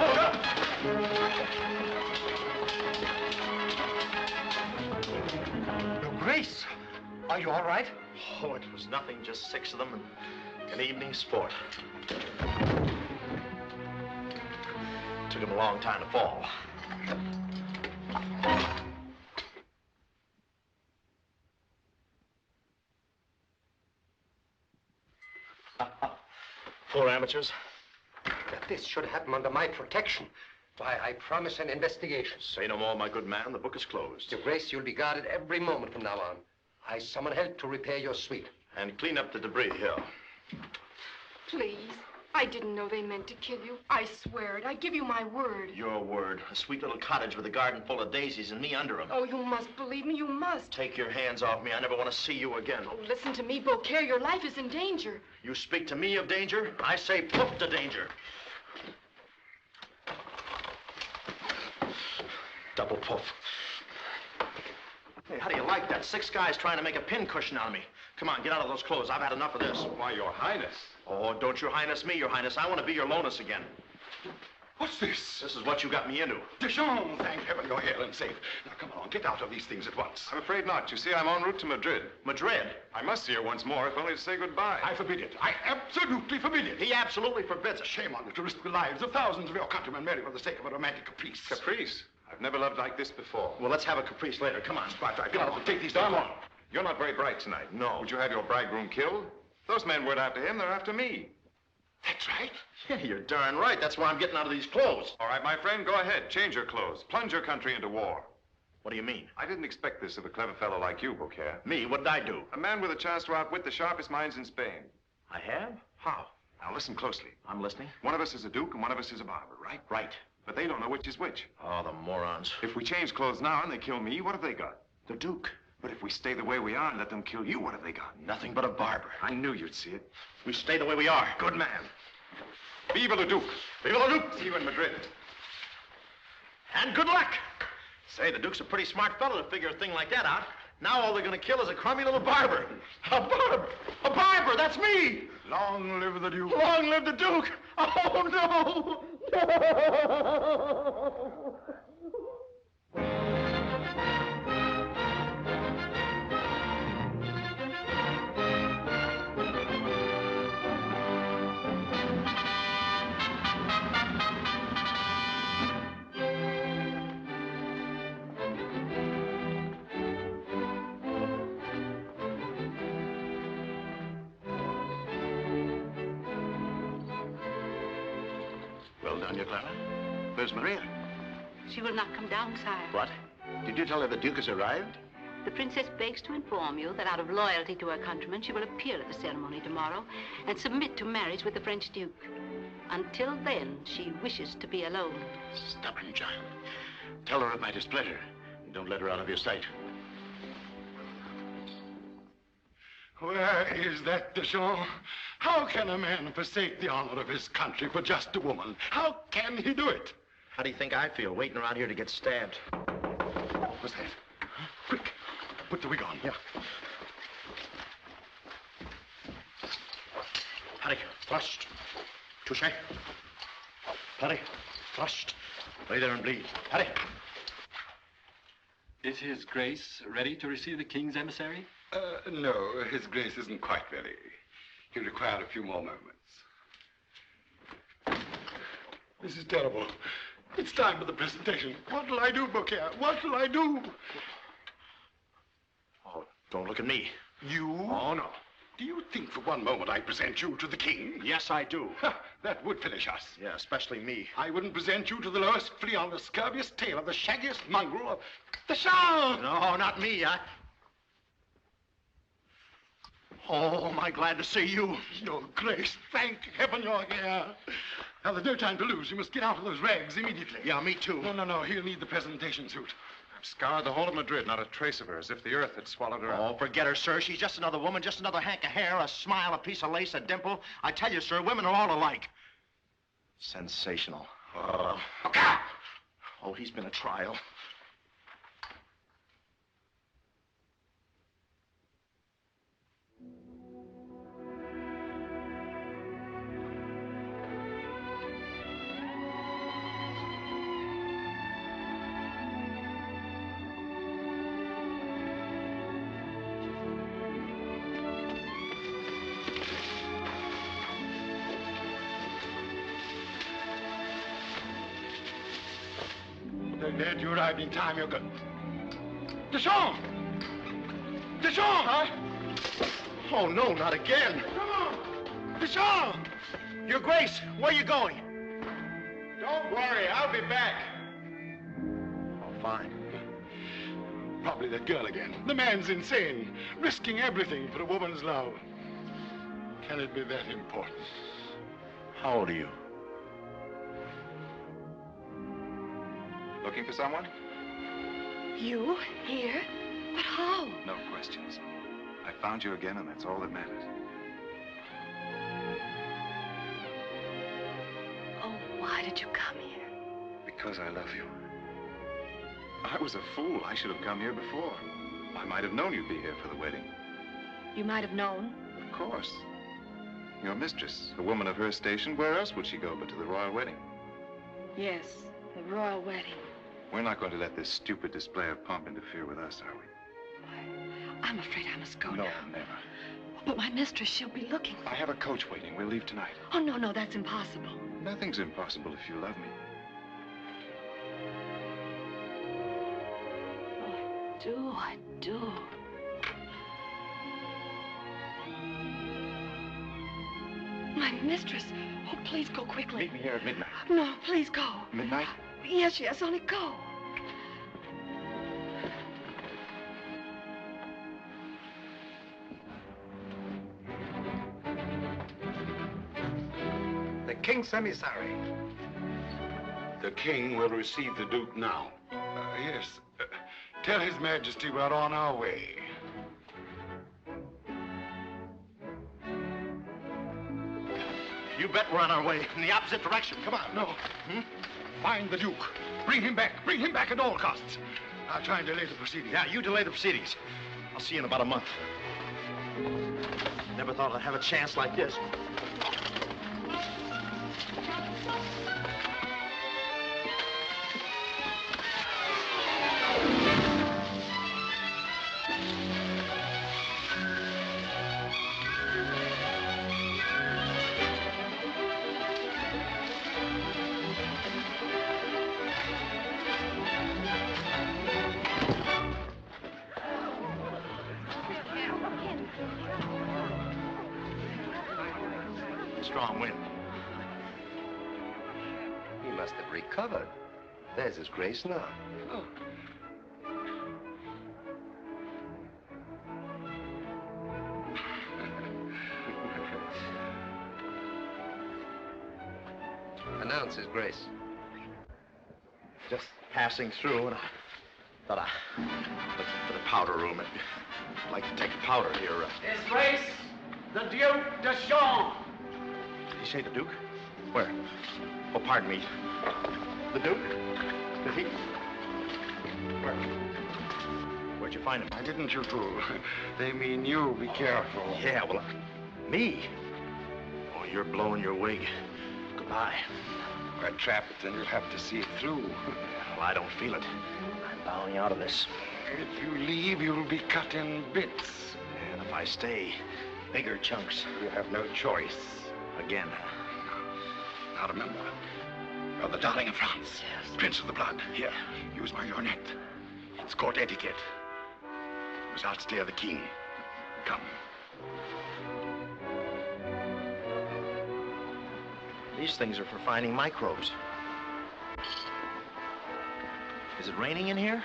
Hold up! Your Grace, are you all right? Oh, it was nothing, just 6 of them and an evening sport. Took him a long time to fall. Four amateurs. That this should happen under my protection. Why, I promise an investigation. Say no more, my good man. The book is closed. Your Grace, you'll be guarded every moment from now on. I summon help to repair your suite. And clean up the debris here. Please. I didn't know they meant to kill you. I swear it. I give you my word. Your word. A sweet little cottage with a garden full of daisies and me under them. Oh, you must believe me. You must. Take your hands off me. I never want to see you again. Oh, listen to me, Beaucaire. Your life is in danger. You speak to me of danger? I say poof to danger. Double poof. Hey, how do you like that? 6 guys trying to make a pincushion out of me. Come on, get out of those clothes. I've had enough of this. Why, Your Highness. Oh, don't Your Highness me, Your Highness. I want to be your Lonus again. What's this? This is what you got me into. Deschamps, thank heaven you're here and safe. Now, come on, get out of these things at once. I'm afraid not. You see, I'm en route to Madrid. Madrid? I must see her once more, if only to say goodbye. I forbid it. I absolutely forbid it. He absolutely forbids it. Shame on you to risk the lives of thousands of your countrymen merely for the sake of a romantic caprice. Caprice? I've never loved like this before. Well, let's have a caprice later. Come on. Right, get out and take these down. On. You're not very bright tonight. No. Would you have your bridegroom killed? Those men weren't after him, they're after me. That's right. Yeah, you're darn right. That's why I'm getting out of these clothes. All right, my friend, go ahead. Change your clothes. Plunge your country into war. What do you mean? I didn't expect this of a clever fellow like you, Beaucaire. Me? What did I do? A man with a chance to outwit the sharpest minds in Spain. I have? How? Now, listen closely. I'm listening. One of us is a duke and one of us is a barber, right? Right. But they don't know which is which. Oh, the morons. If we change clothes now and they kill me, what have they got? The Duke. But if we stay the way we are and let them kill you, what have they got? Nothing but a barber. I knew you'd see it. We stay the way we are. Good man. Viva le Duke. Viva le Duke. See you in Madrid. And good luck. Say, the Duke's a pretty smart fellow to figure a thing like that out. Now all they're going to kill is a crummy little barber. A barber! A barber! That's me! Long live the Duke. Long live the Duke! Oh, no! Well done, your Clara. Where's Maria? She will not come down, sire. What? Did you tell her the Duke has arrived? The princess begs to inform you that out of loyalty to her countrymen, she will appear at the ceremony tomorrow and submit to marriage with the French Duke. Until then, she wishes to be alone. Stubborn child. Tell her of my displeasure. And don't let her out of your sight. Where is that Deschamps? How can a man forsake the honor of his country for just a woman? How can he do it? How do you think I feel, waiting around here to get stabbed? What's that? Huh? Quick, put the wig on. Yeah. Paddy, thrust. Touche. Paddy, thrust. Lay there and bleed. Paddy. Is His Grace ready to receive the King's emissary? No, His Grace isn't quite ready. He'll require a few more moments. This is terrible. It's time for the presentation. What'll I do, Beaucaire? What'll I do? Oh, Don't look at me. You? Oh, no. Do you think for one moment I present you to the king? Yes, I do. That would finish us. Yeah, especially me. I wouldn't present you to the lowest flea on the scurviest tail of the shaggiest mongrel of the Shah! No, not me. Oh, am I glad to see you. Your Grace, thank heaven you're here. Now, there's no time to lose. You must get out of those rags immediately. Yeah, me too. No. He'll need the presentation suit. I've scoured the whole of Madrid, not a trace of her, as if the earth had swallowed her up. Oh, forget her, sir. She's just another woman, just another hank of hair, a smile, a piece of lace, a dimple. I tell you, sir, women are all alike. Sensational. Oh, he's been a trial. Glad you arrived in time, you're good. Deschamps! Deschamps! Huh? Oh, no, not again. Deschamps! Your Grace, where are you going? Don't worry, I'll be back. Oh, fine. Probably that girl again. The man's insane, risking everything for a woman's love. Can it be that important? How old are you? Looking for someone? You? Here? But how? No questions. I found you again, and that's all that matters. Oh, why did you come here? Because I love you. I was a fool. I should have come here before. I might have known you'd be here for the wedding. You might have known. Of course. Your mistress, a woman of her station, where else would she go but to the royal wedding? Yes, the royal wedding. We're not going to let this stupid display of pomp interfere with us, are we? I'm afraid I must go No, now. never. But my mistress, she'll be looking. I have a coach waiting. We'll leave tonight. Oh, no, that's impossible. Nothing's impossible if you love me. I do. My mistress. Oh, please go quickly. Meet me here at midnight. No, please go. Midnight? Yes, only go. The King's emissary. The King will receive the Duke now. Yes. Tell His Majesty we're on our way. You bet we're on our way in the opposite direction. Come on. No. Find the Duke. Bring him back. Bring him back at all costs. I'll try and delay the proceedings. Yeah, you delay the proceedings. I'll see you in about a month. Never thought I'd have a chance like this. Strong wind. He must have recovered. There's His Grace now. Oh. Announce His Grace. Just passing through, and I thought I looked for the powder room. I'd like to take a powder here. His Grace, the Duke de Champs. Did he say the Duke? Where? Oh, pardon me. The Duke? Did he? Where? Where'd you find him? Why didn't you fool? They mean you. Be careful. Yeah, well, me? Oh, you're blowing your wig. Goodbye. We're trapped, and you'll have to see it through. Well, I don't feel it. I'm bowing out of this. If you leave, you'll be cut in bits. And if I stay, bigger chunks. You have no choice. Again. Now remember, you're the darling of France. Yes. Prince of the blood. Here, use my lorgnette. It's court etiquette. results clear the king. Come. These things are for finding microbes. Is it raining in here?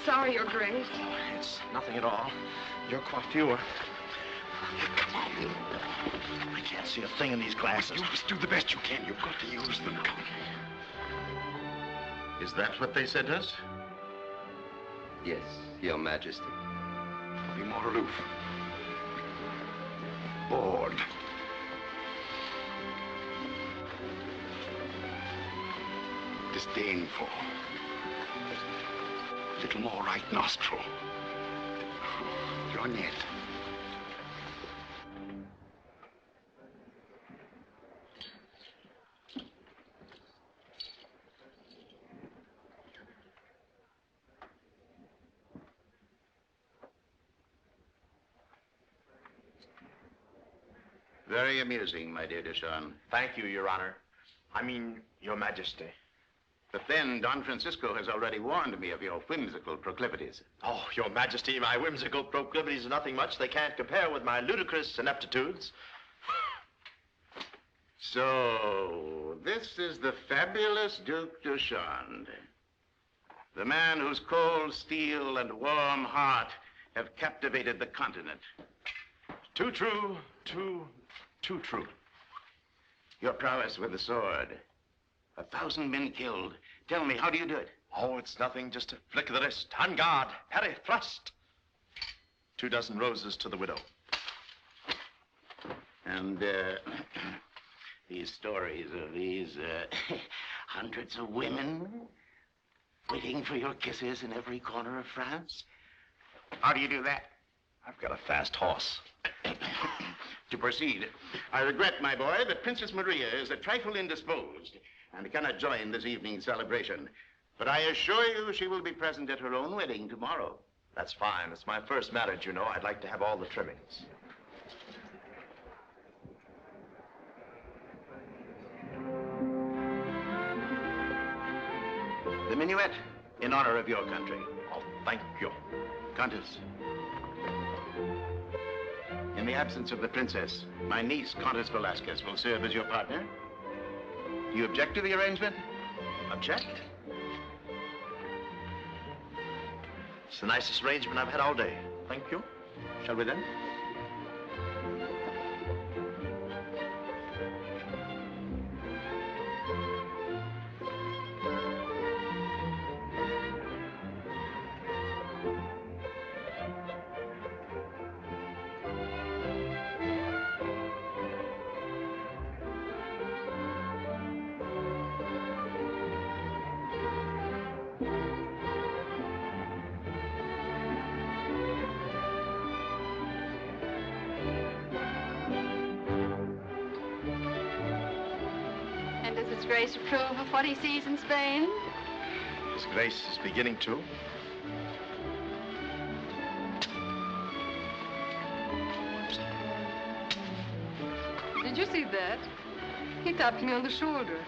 Sorry, Your Grace. Oh, it's nothing at all. Your coiffure. Come on. I can't see a thing in these glasses. You must do the best you can. You've got to use them. Come. Is that what they said to us? Yes, Your Majesty. Be more aloof. Bored. Disdainful. A little more right nostril. Lorgnette. Very amusing, my dear Deschamps. Thank you, Your Honor. I mean, Your Majesty. But then Don Francisco has already warned me of your whimsical proclivities. Oh, Your Majesty, my whimsical proclivities are nothing much. They can't compare with my ludicrous ineptitudes. So, this is the fabulous Duke Duchand. The man whose cold steel and warm heart have captivated the continent. Too true, too true. Your prowess with the sword. 1,000 men killed. Tell me, how do you do it? Oh, it's nothing, just a flick of the wrist. On guard, parry, thrust. 24 roses to the widow. And, these stories of these, hundreds of women waiting for your kisses in every corner of France. How do you do that? I've got a fast horse. To proceed, I regret, my boy, that Princess Maria is a trifle indisposed and cannot join this evening's celebration. But I assure you she will be present at her own wedding tomorrow. That's fine. It's my first marriage, you know. I'd like to have all the trimmings. The minuet, in honor of your country. Oh, thank you. Countess. In the absence of the princess, my niece, Countess Velasquez, will serve as your partner. Do you object to the arrangement? Object? It's the nicest arrangement I've had all day. Thank you. Shall we then? His Grace approve of what he sees in Spain? His Grace is beginning to. Did you see that? He tapped me on the shoulder.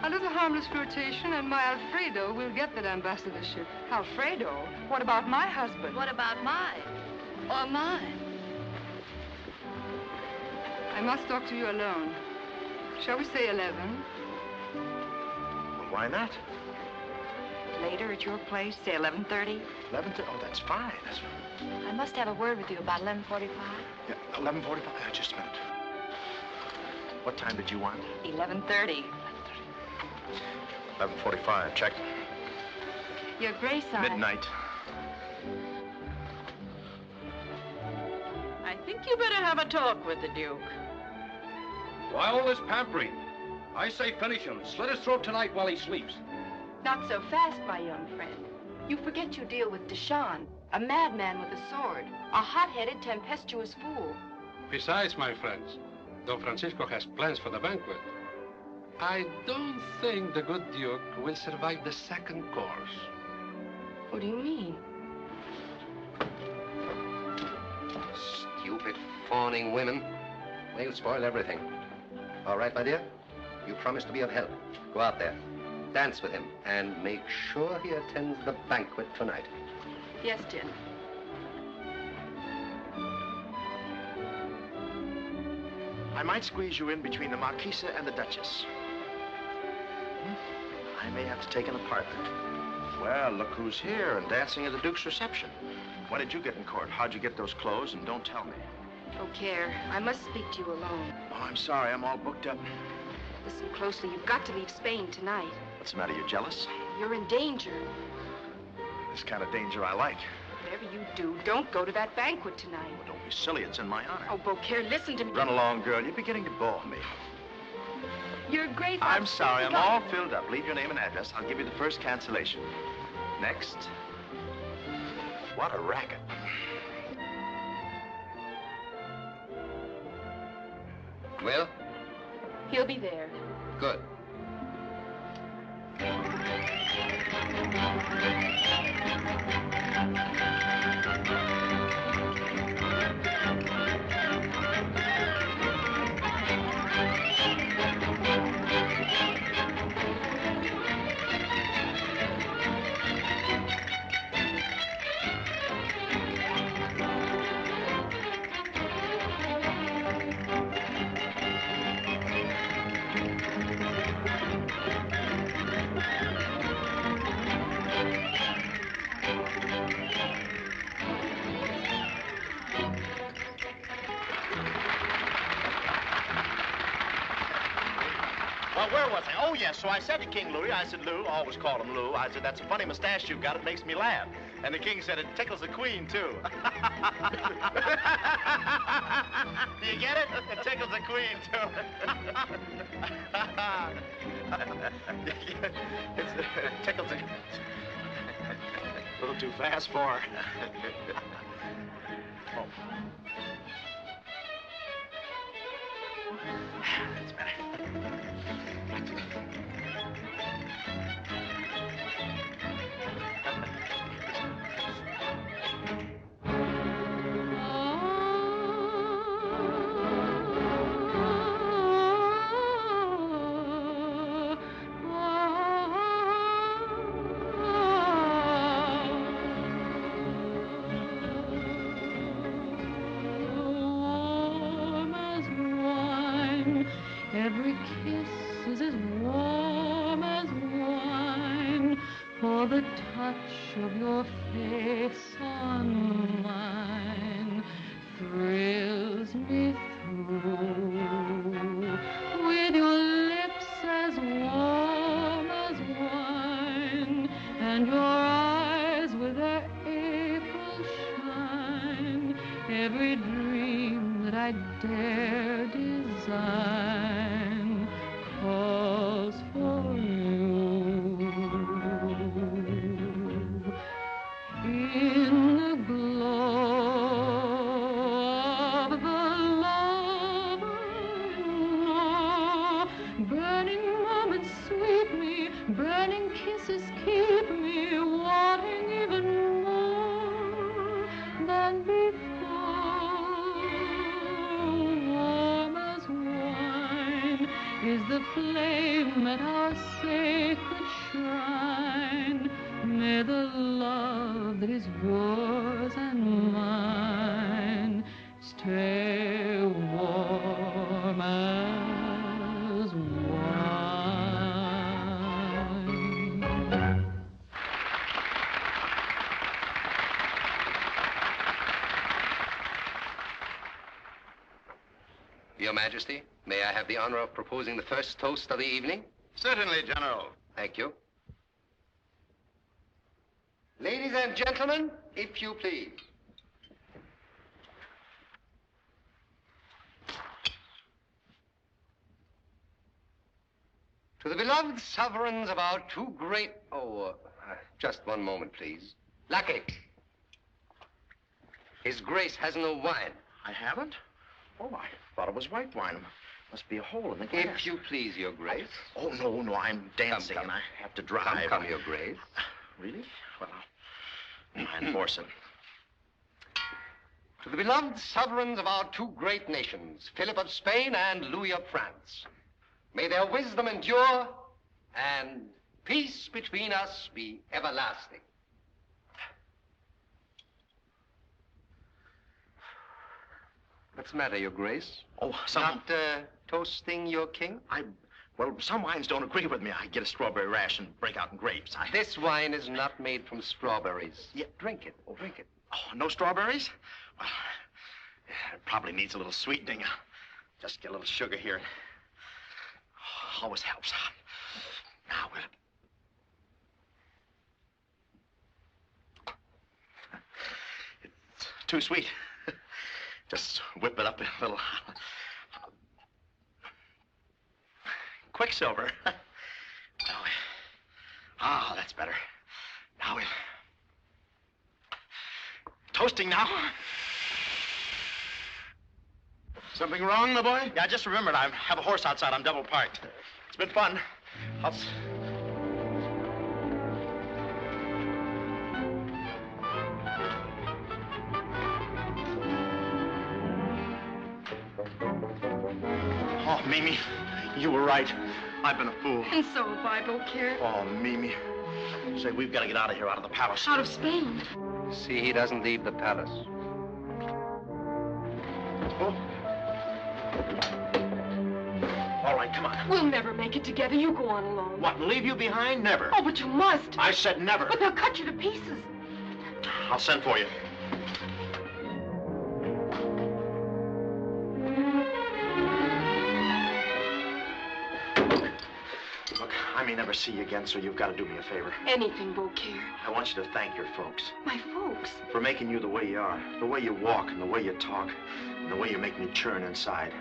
A little harmless flirtation and my Alfredo will get that ambassadorship. Alfredo? What about my husband? What about mine? Or mine? I must talk to you alone. Shall we say 11? Well, why not? Later at your place, say 11:30? 11:30? Oh, that's fine. That's fine. I must have a word with you about 11:45. Yeah, 11:45? Just a minute. What time did you want? 11:30. 11:45. Check. Your Grace, Midnight. I think you better have a talk with the Duke. Why all this pampering? I say finish him. Slit his throat tonight while he sleeps. Not so fast, my young friend. You forget you deal with Deschamps, a madman with a sword, a hot-headed, tempestuous fool. Besides, my friends, Don Francisco has plans for the banquet. I don't think the good Duke will survive the second course. What do you mean? Stupid, fawning women. They'll spoil everything. All right, my dear? You promise to be of help. Go out there. Dance with him. And make sure he attends the banquet tonight. Yes, Jim. I might squeeze you in between the Marquisa and the Duchess. I may have to take an apartment. Well, look who's here and dancing at the Duke's reception. When did you get in court? How'd you get those clothes? And don't tell me. Beaucaire, I must speak to you alone. Oh, I'm sorry. I'm all booked up. Listen closely. You've got to leave Spain tonight. What's the matter? You jealous? You're in danger. This kind of danger I like. Whatever you do, don't go to that banquet tonight. Oh, don't be silly. It's in my honor. Oh, Beaucaire, listen to me. Run along, girl. You're beginning to bore me. Your Grace... I'm sorry. I'm all filled up. Leave your name and address. I'll give you the first cancellation. Next. What a racket. Well? He'll be there. Good. Well, where was I? Oh, yes. So I said to King Louis, I said, Lou, always call him Lou. I said, that's a funny mustache you've got. It makes me laugh. And the king said, it tickles the queen, too. Do you get it? It tickles the queen, too. It tickles the... A little too fast for her. Oh. That's better. Every kiss is as warm as wine, for the touch of your face on mine thrills me through. With your lips as warm as wine, and your eyes with their April shine, every dream that I dare design calls for you. In the glow of the love I know, burning moments sweep me, burning kisses keep me wanting even more than before. Warm as wine is the flame at our sacred shrine. May the love that is yours and mine stay warm as wine. Your Majesty, may I have the honor of proposing the first toast of the evening? Certainly, General. Thank you. Ladies and gentlemen, if you please. To the beloved sovereigns of our two great... just one moment, please. Lackey. His Grace has no wine. I haven't? Oh, I thought it was white wine. Must be a hole in the glass. If you please, Your Grace. Oh, no, I'm dancing and I have to drive. Come, Your Grace. Really? Well, I'll enforce it. To the beloved sovereigns of our two great nations, Philip of Spain and Louis of France. May their wisdom endure and peace between us be everlasting. What's the matter, Your Grace? Oh, Not toasting your king? Well, some wines don't agree with me. I get a strawberry rash and break out in grapes. This wine is not made from strawberries. Yeah, drink it. Oh, drink it. Oh, no strawberries? Well, it probably needs a little sweetening. Just get a little sugar here. Oh, always helps. Now, will it? It's too sweet. Just whip it up a little. Quicksilver. Ah, that's better. Now we'll... Toasting now. Something wrong, my boy? Yeah, I just remembered I have a horse outside. I'm double parked. It's been fun. Oh, Mimi, you were right. I've been a fool. And so have I, Beaucaire. Oh, Mimi. Say, we've got to get out of here, out of the palace. Out of Spain. See, he doesn't leave the palace. Oh. All right, come on. We'll never make it together. You go on alone. What, and leave you behind? Never. Oh, but you must. I said never. But they'll cut you to pieces. I'll send for you. Look, I may never see you again, so you've got to do me a favor. Anything, Beaucaire. I want you to thank your folks. My folks? For making you the way you are, the way you walk and the way you talk, and the way you make me churn inside.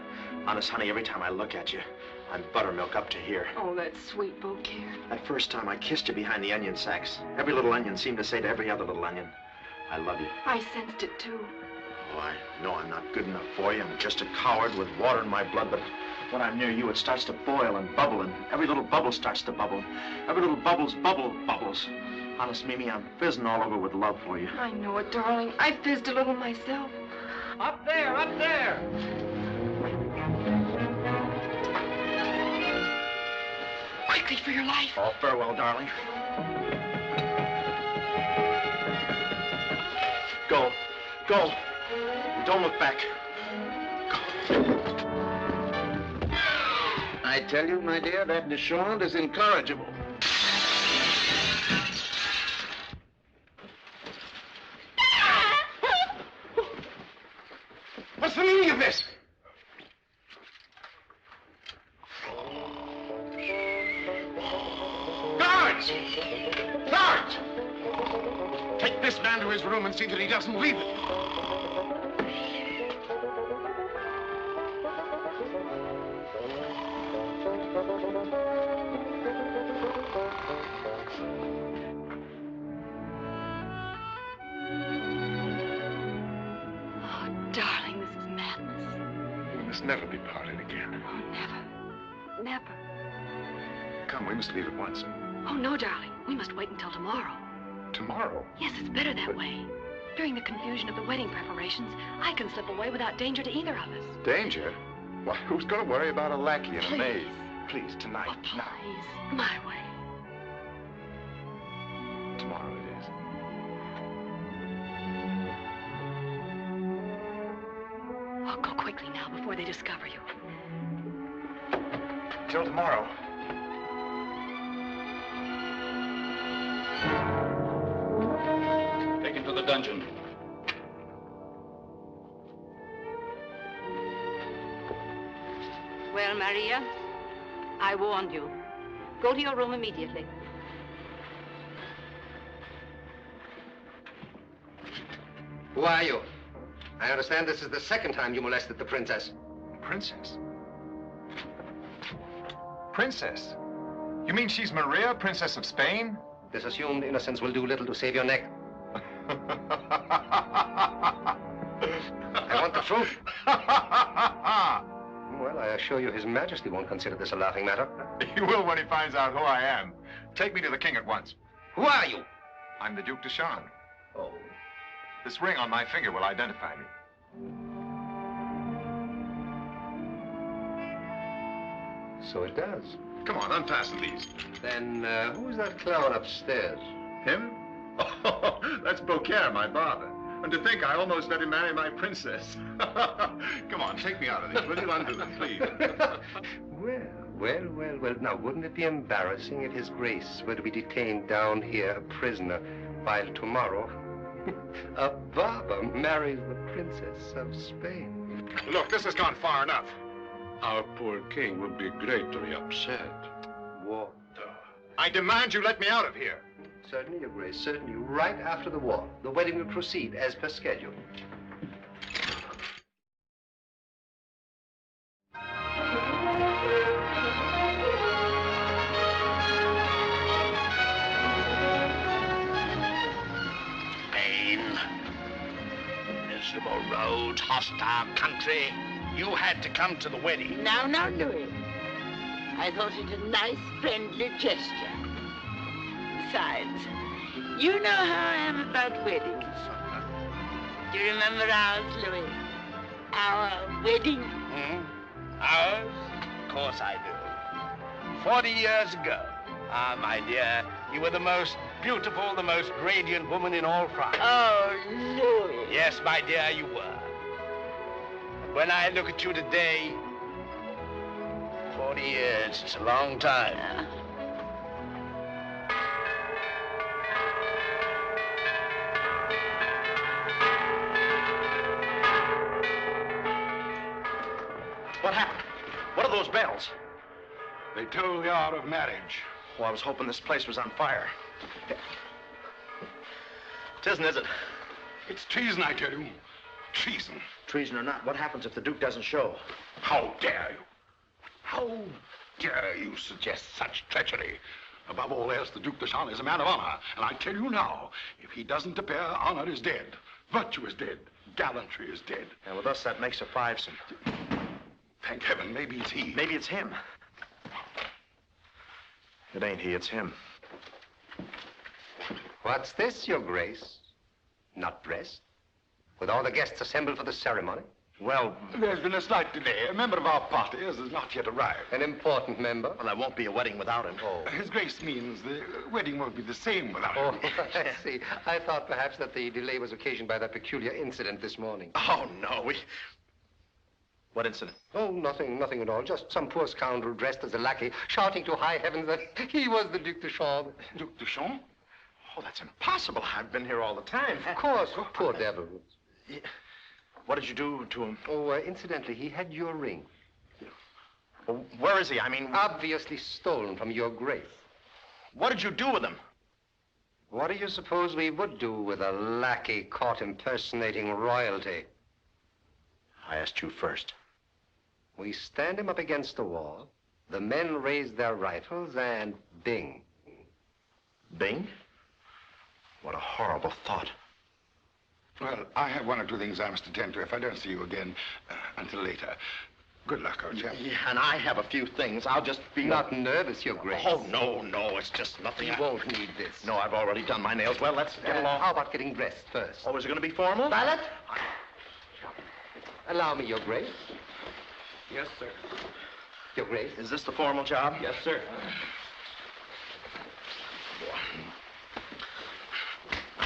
Honest, honey, every time I look at you, I'm buttermilk up to here. Oh, that's sweet, Beaucaire. That first time I kissed you behind the onion sacks, every little onion seemed to say to every other little onion, I love you. I sensed it, too. Oh, I know I'm not good enough for you. I'm just a coward with water in my blood, but when I'm near you, it starts to boil and bubble, and every little bubble starts to bubble. Every little bubbles. Honest, Mimi, I'm fizzing all over with love for you. I know it, darling. I fizzed a little myself. Up there, up there! Quickly for your life. Oh, farewell, darling. Go. Go. Don't look back. I tell you, my dear, that Deschamps is incorrigible. What's the meaning of this? Guards! Guards! Take this man to his room and see that he doesn't leave it. Darling, this is madness. We must never be parted again. Oh, never. Never. Come, we must leave at once. Oh, no, darling. We must wait until tomorrow. Tomorrow? Yes, it's better that way. During the confusion of the wedding preparations, I can slip away without danger to either of us. Danger? Why, who's going to worry about a lackey and Please. a maid? Please, tonight. Oh, please. My way. Tomorrow it is. Oh, go quickly now before they discover you. Till tomorrow. Take him to the dungeon. Well, Maria, I warned you. Go to your room immediately. Who are you? I understand this is the second time you molested the princess. Princess? Princess? You mean she's Maria, Princess of Spain? This assumed innocence will do little to save your neck. I want the truth. Well, I assure you His Majesty won't consider this a laughing matter. He will when he finds out who I am. Take me to the king at once. Who are you? I'm the Duke de Charme. Oh. This ring on my finger will identify me. So it does. Come on, unfasten these. Then who's that clown upstairs? Him? Oh, that's Beaucaire, my barber. And to think I almost let him marry my princess. Come on, take me out of this. Will you undo them, please? Well. Now, wouldn't it be embarrassing if His Grace were to be detained down here a prisoner, while tomorrow a barber marries the Princess of Spain? Look, this has gone far enough. Our poor king would be greatly upset. War. I demand you let me out of here. Certainly, Your Grace, certainly. Right after the war. The wedding will proceed as per schedule. Spain. Miserable roads, hostile country. You had to come to the wedding. Now, Louis. I thought it a nice, friendly gesture. Besides, you know how I am about weddings. Do you remember ours, Louis? Our wedding? Ours? Of course I do. 40 years ago. Ah, my dear, you were the most beautiful, the most radiant woman in all France. Oh, Louis. Yes, my dear, you were. But when I look at you today, 40 years, it's a long time. What happened? What are those bells? They toll the hour of marriage. Well, I was hoping this place was on fire. It isn't, is it? It's treason, I tell you. Treason. Treason or not, what happens if the Duke doesn't show? How dare you? How dare you suggest such treachery? Above all else, the Duc de Champ is a man of honor. And I tell you now, if he doesn't appear, honor is dead. Virtue is dead. Gallantry is dead. And with us, that makes a five-some. Thank heaven, maybe it's he. Maybe it's him. It ain't he, it's him. What's this, Your Grace? Not dressed? With all the guests assembled for the ceremony? Well, there's been a slight delay. A member of our party has not yet arrived. An important member? Well, there won't be a wedding without him. Oh. His Grace means the wedding won't be the same without him. Oh, I see. I thought perhaps that the delay was occasioned by that peculiar incident this morning. Oh, no, What incident? Oh, nothing at all. Just some poor scoundrel dressed as a lackey, shouting to high heavens that he was the Duc de Champ. Duc de Champ? Oh, that's impossible. I've been here all the time. Of course. Poor devil. Yeah. What did you do to him? Oh, incidentally, he had your ring. Well, where is he? I mean... Obviously stolen from Your Grace. What did you do with him? What do you suppose we would do with a lackey caught impersonating royalty? I asked you first. We stand him up against the wall. The men raise their rifles and bing. Bing? What a horrible thought. Well, I have one or two things I must attend to if I don't see you again until later. Good luck, old chap. Yeah, and I have a few things. I'll just be... Not nervous, Your Grace. Oh, no, it's just nothing. You won't need this. No, I've already done my nails. Well, let's get along. How about getting dressed first? Oh, is it going to be formal? Valet? Allow me, Your Grace. Yes, sir. Your Grace. Is this the formal job? Yes, sir.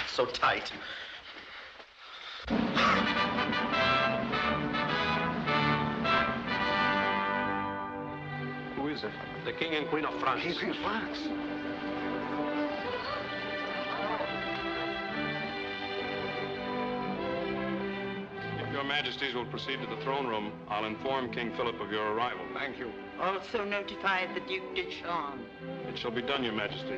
So tight. Who is it? The King and Queen of France. King and Queen of France. If your majesties will proceed to the throne room, I'll inform King Philip of your arrival. Thank you. Also notify the Duc de Champ. It shall be done, your majesty.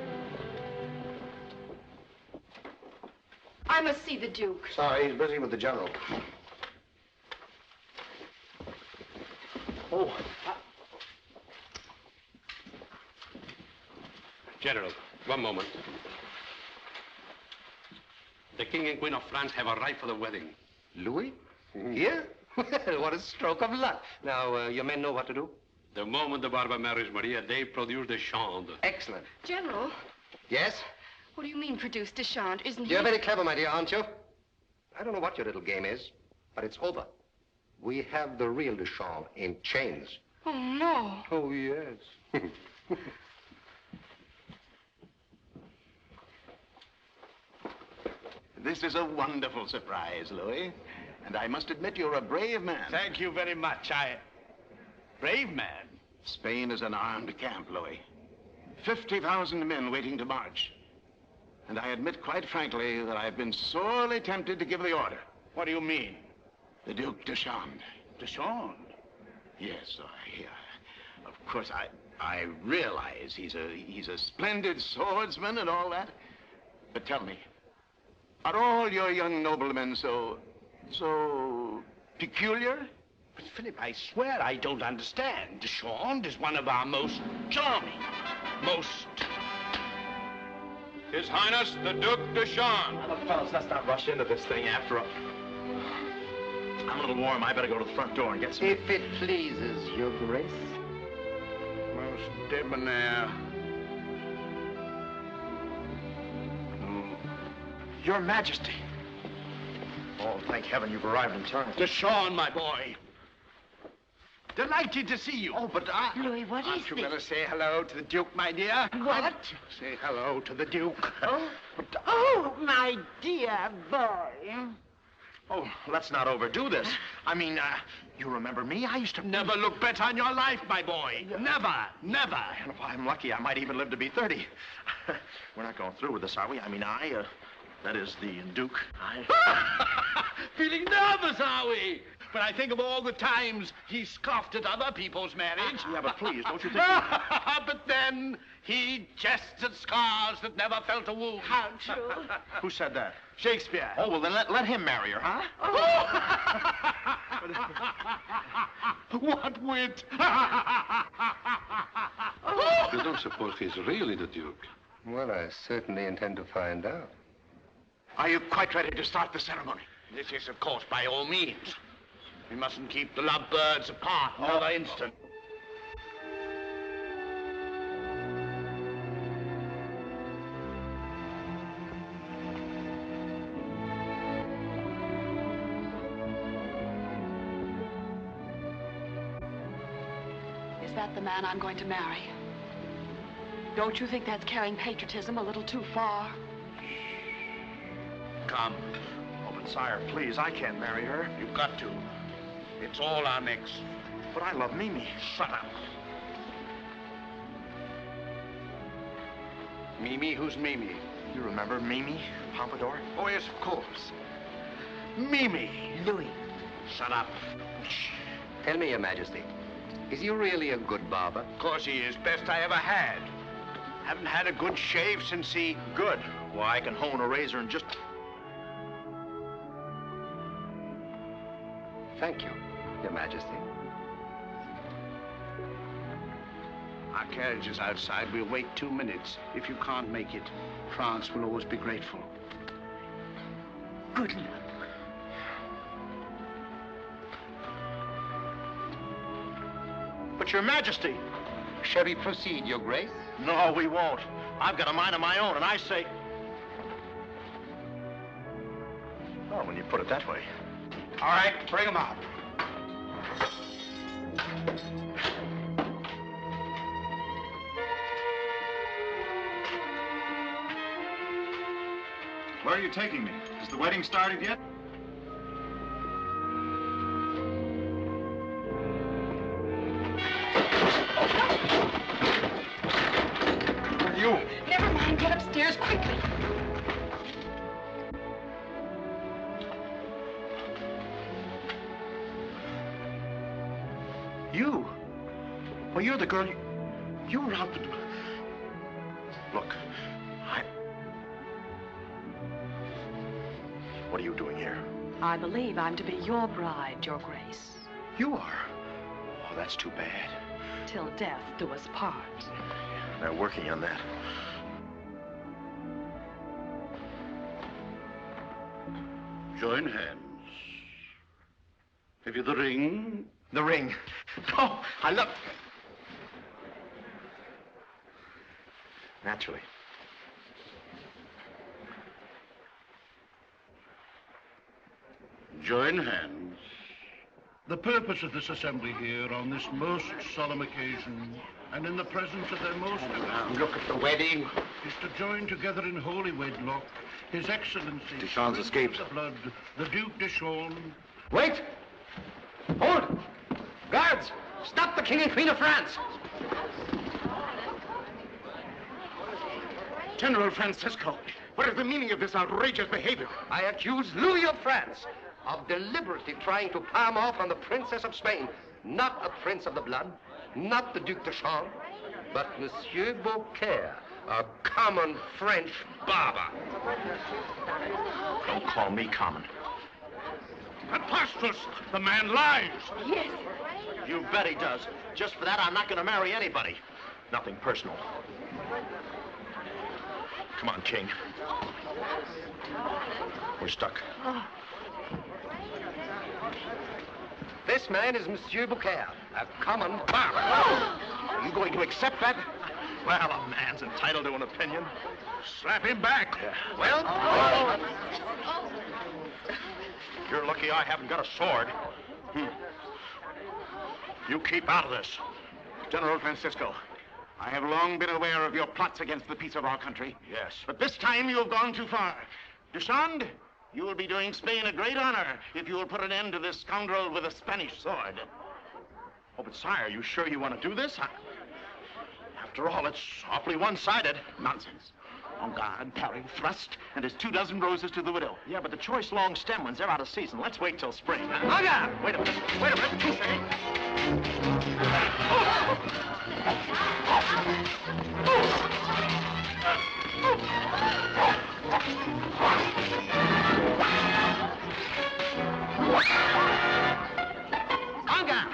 I must see the Duke. Sorry, he's busy with the general. Oh. General, one moment. The King and Queen of France have arrived for the wedding. Louis? Here? Well, what a stroke of luck. Now, your men know what to do? The moment the barber marries Maria, they produce the chant. Excellent. General, Yes? what do you mean produce Deschamps? Isn't he? You're very clever, my dear, aren't you? I don't know what your little game is, but But it's over. We have the real Deschamps in chains. Oh, no. Oh, yes. This is a wonderful surprise, Louis. And I must admit you're a brave man. Thank you very much. Brave man? Spain is an armed camp, Louis. 50,000 men waiting to march. And I admit quite frankly that I've been sorely tempted to give the order. What do you mean? The Duke de Champs. De Champs? Yes, of course, I realize he's a splendid swordsman and all that. But tell me, are all your young noblemen so peculiar? But, Philip, I swear I don't understand. De Champs is one of our most charming, His Highness, the Duc de Champs. Now, look, fellas, let's not rush into this thing after all. I'm a little warm. I better go to the front door and get some... If it pleases your grace. Most debonair. Your Majesty. Oh, thank heaven you've arrived in time. De Champs, my boy. Delighted to see you. Oh, but Louis, what is this? You better say hello to the Duke, my dear. What? Say hello to the Duke. Oh, my dear boy. Oh, let's not overdo this. I mean, you remember me? I used to... Never look better in your life, my boy. Never. And if I'm lucky, I might even live to be 30. We're not going through with this, are we? I mean, that is the Duke. Feeling nervous, are we? When I think of all the times he scoffed at other people's marriage. Yeah, but please, don't you think... But then he jests at scars that never felt a wound. How true. Who said that? Shakespeare. Oh, well, then let him marry her, huh? What wit! You don't suppose he's really the Duke? Well, I certainly intend to find out. Are you quite ready to start the ceremony? This is, of course, by all means. We mustn't keep the lovebirds apart another instant. Is that the man I'm going to marry? Don't you think that's carrying patriotism a little too far? Come. Oh, but sire, please, I can't marry her. You've got to. It's all our necks. But I love Mimi. Shut up. Mimi? Who's Mimi? You remember Mimi, Pompadour? Oh, yes, of course. Mimi. Louis. Shut up. Tell me, Your Majesty, is he really a good barber? Of course he is. Best I ever had. Haven't had a good shave since he... Good. Well, I can hone a razor and just... Thank you, Your Majesty. Our carriage is outside. We'll wait 2 minutes. If you can't make it, France will always be grateful. Good luck. But, Your Majesty... Shall we proceed, Your Grace? No, we won't. I've got a mind of my own, and I say... Well, when you put it that way. All right, bring him out. Where are you taking me? Has the wedding started yet? You! Never mind. Get upstairs quickly. You? Well, you're the girl... You were out the... Look, What are you doing here? I believe I'm to be your bride, Your Grace. You are? Oh, that's too bad. Till death do us part. They're working on that. Join hands. Have you the ring? The ring. No, I love... Naturally. Join hands. The purpose of this assembly here on this most solemn occasion, and in the presence of their most... Look at the wedding. ...is to join together in holy wedlock His Excellency... Deschamps escaped. ...the blood, the Duke de Chaulnes... Wait! Hold! Guards! Stop the King and Queen of France! General Francisco, what is the meaning of this outrageous behavior? I accuse Louis of France of deliberately trying to palm off on the Princess of Spain. Not a prince of the blood, not the Duc de Chaulnes, but Monsieur Beaucaire, a common French barber. Don't call me common. Preposterous! The man lies! Yes. You bet he does. Just for that, I'm not going to marry anybody. Nothing personal. Come on, King. We're stuck. This man is Monsieur Beaucaire, a common barber. Are you going to accept that? Well, a man's entitled to an opinion. Slap him back. Well, you're lucky I haven't got a sword. You keep out of this. General Francisco, I have long been aware of your plots against the peace of our country. Yes. But this time you have gone too far. Deschamps, you will be doing Spain a great honor if you will put an end to this scoundrel with a Spanish sword. Oh, but sire, you sure you want to do this? After all, it's awfully one-sided. Nonsense. On guard, parry, thrust, and there's 24 roses to the widow. Yeah, but the choice long stem ones, they're out of season. Let's wait till spring. On guard! Wait a minute. Touche. On guard!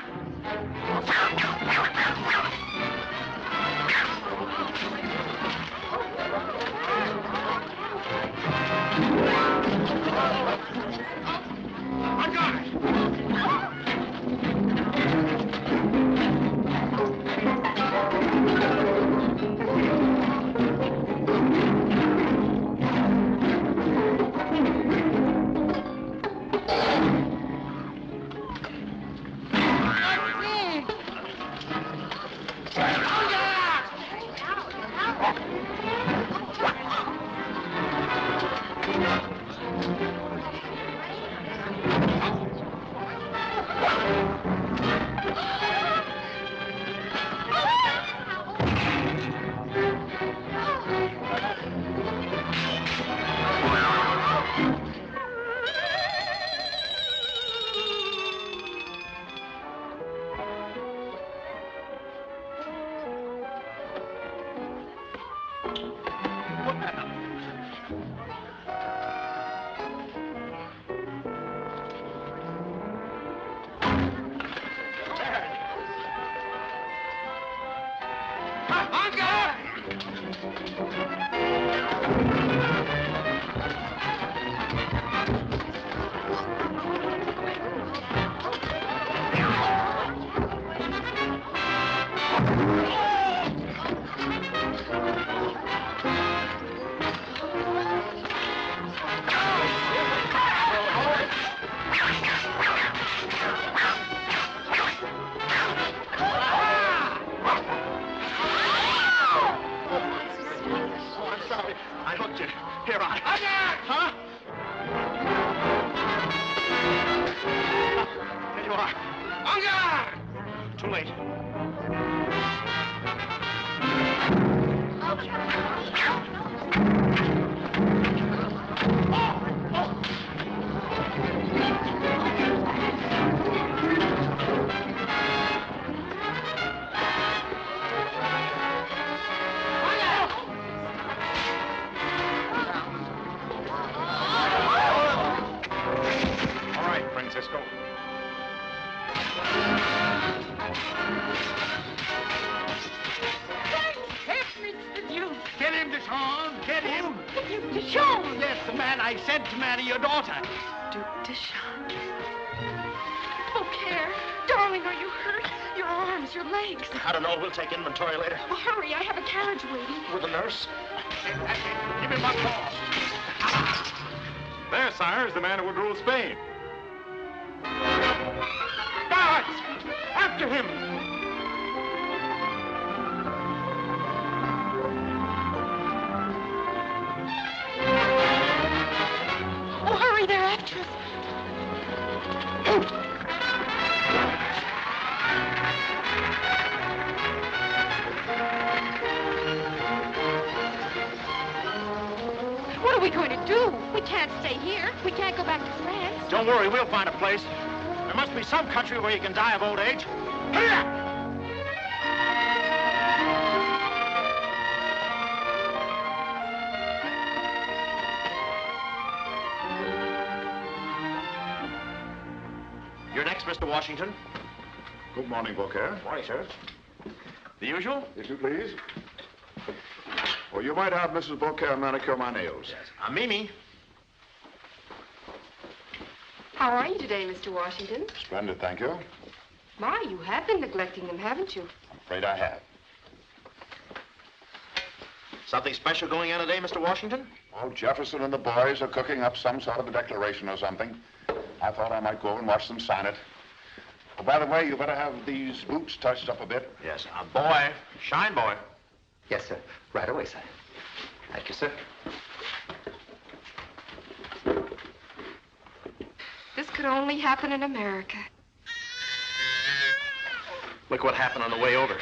On guard! Too late. All right, Francisco. Get him, Deschamps! Get him! Duke de Chaulnes! Yes, the man I said to marry your daughter. Duke de Chaulnes. Beaucaire, darling, are you hurt? Your arms, your legs. I don't know. We'll take inventory later. Oh, hurry, I have a carriage waiting. With a nurse? Give him my paw. There, sire, is the man who would rule Spain. after him! Oh, hurry, they're after us. What are we going to do? We can't stay here. We can't go back to France. Don't worry, we'll find a place. There must be some country where you can die of old age. Hurry up! You're next, Mr. Washington. Good morning, Beaucaire. Morning, sir. The usual? If you please. Well, you might have Mrs. Beaucaire manicure my nails. Yes. I'm Mimi. How are you today, Mr. Washington? Splendid, thank you. My, you have been neglecting them, haven't you? I'm afraid I have. Something special going on today, Mr. Washington? Oh, Jefferson and the boys are cooking up some sort of a declaration or something. I thought I might go over and watch them sign it. Oh, by the way, you better have these boots touched up a bit. Yes, a boy. Shine boy. Yes, sir. Right away, sir. Thank you, sir. This could only happen in America. Look what happened on the way over.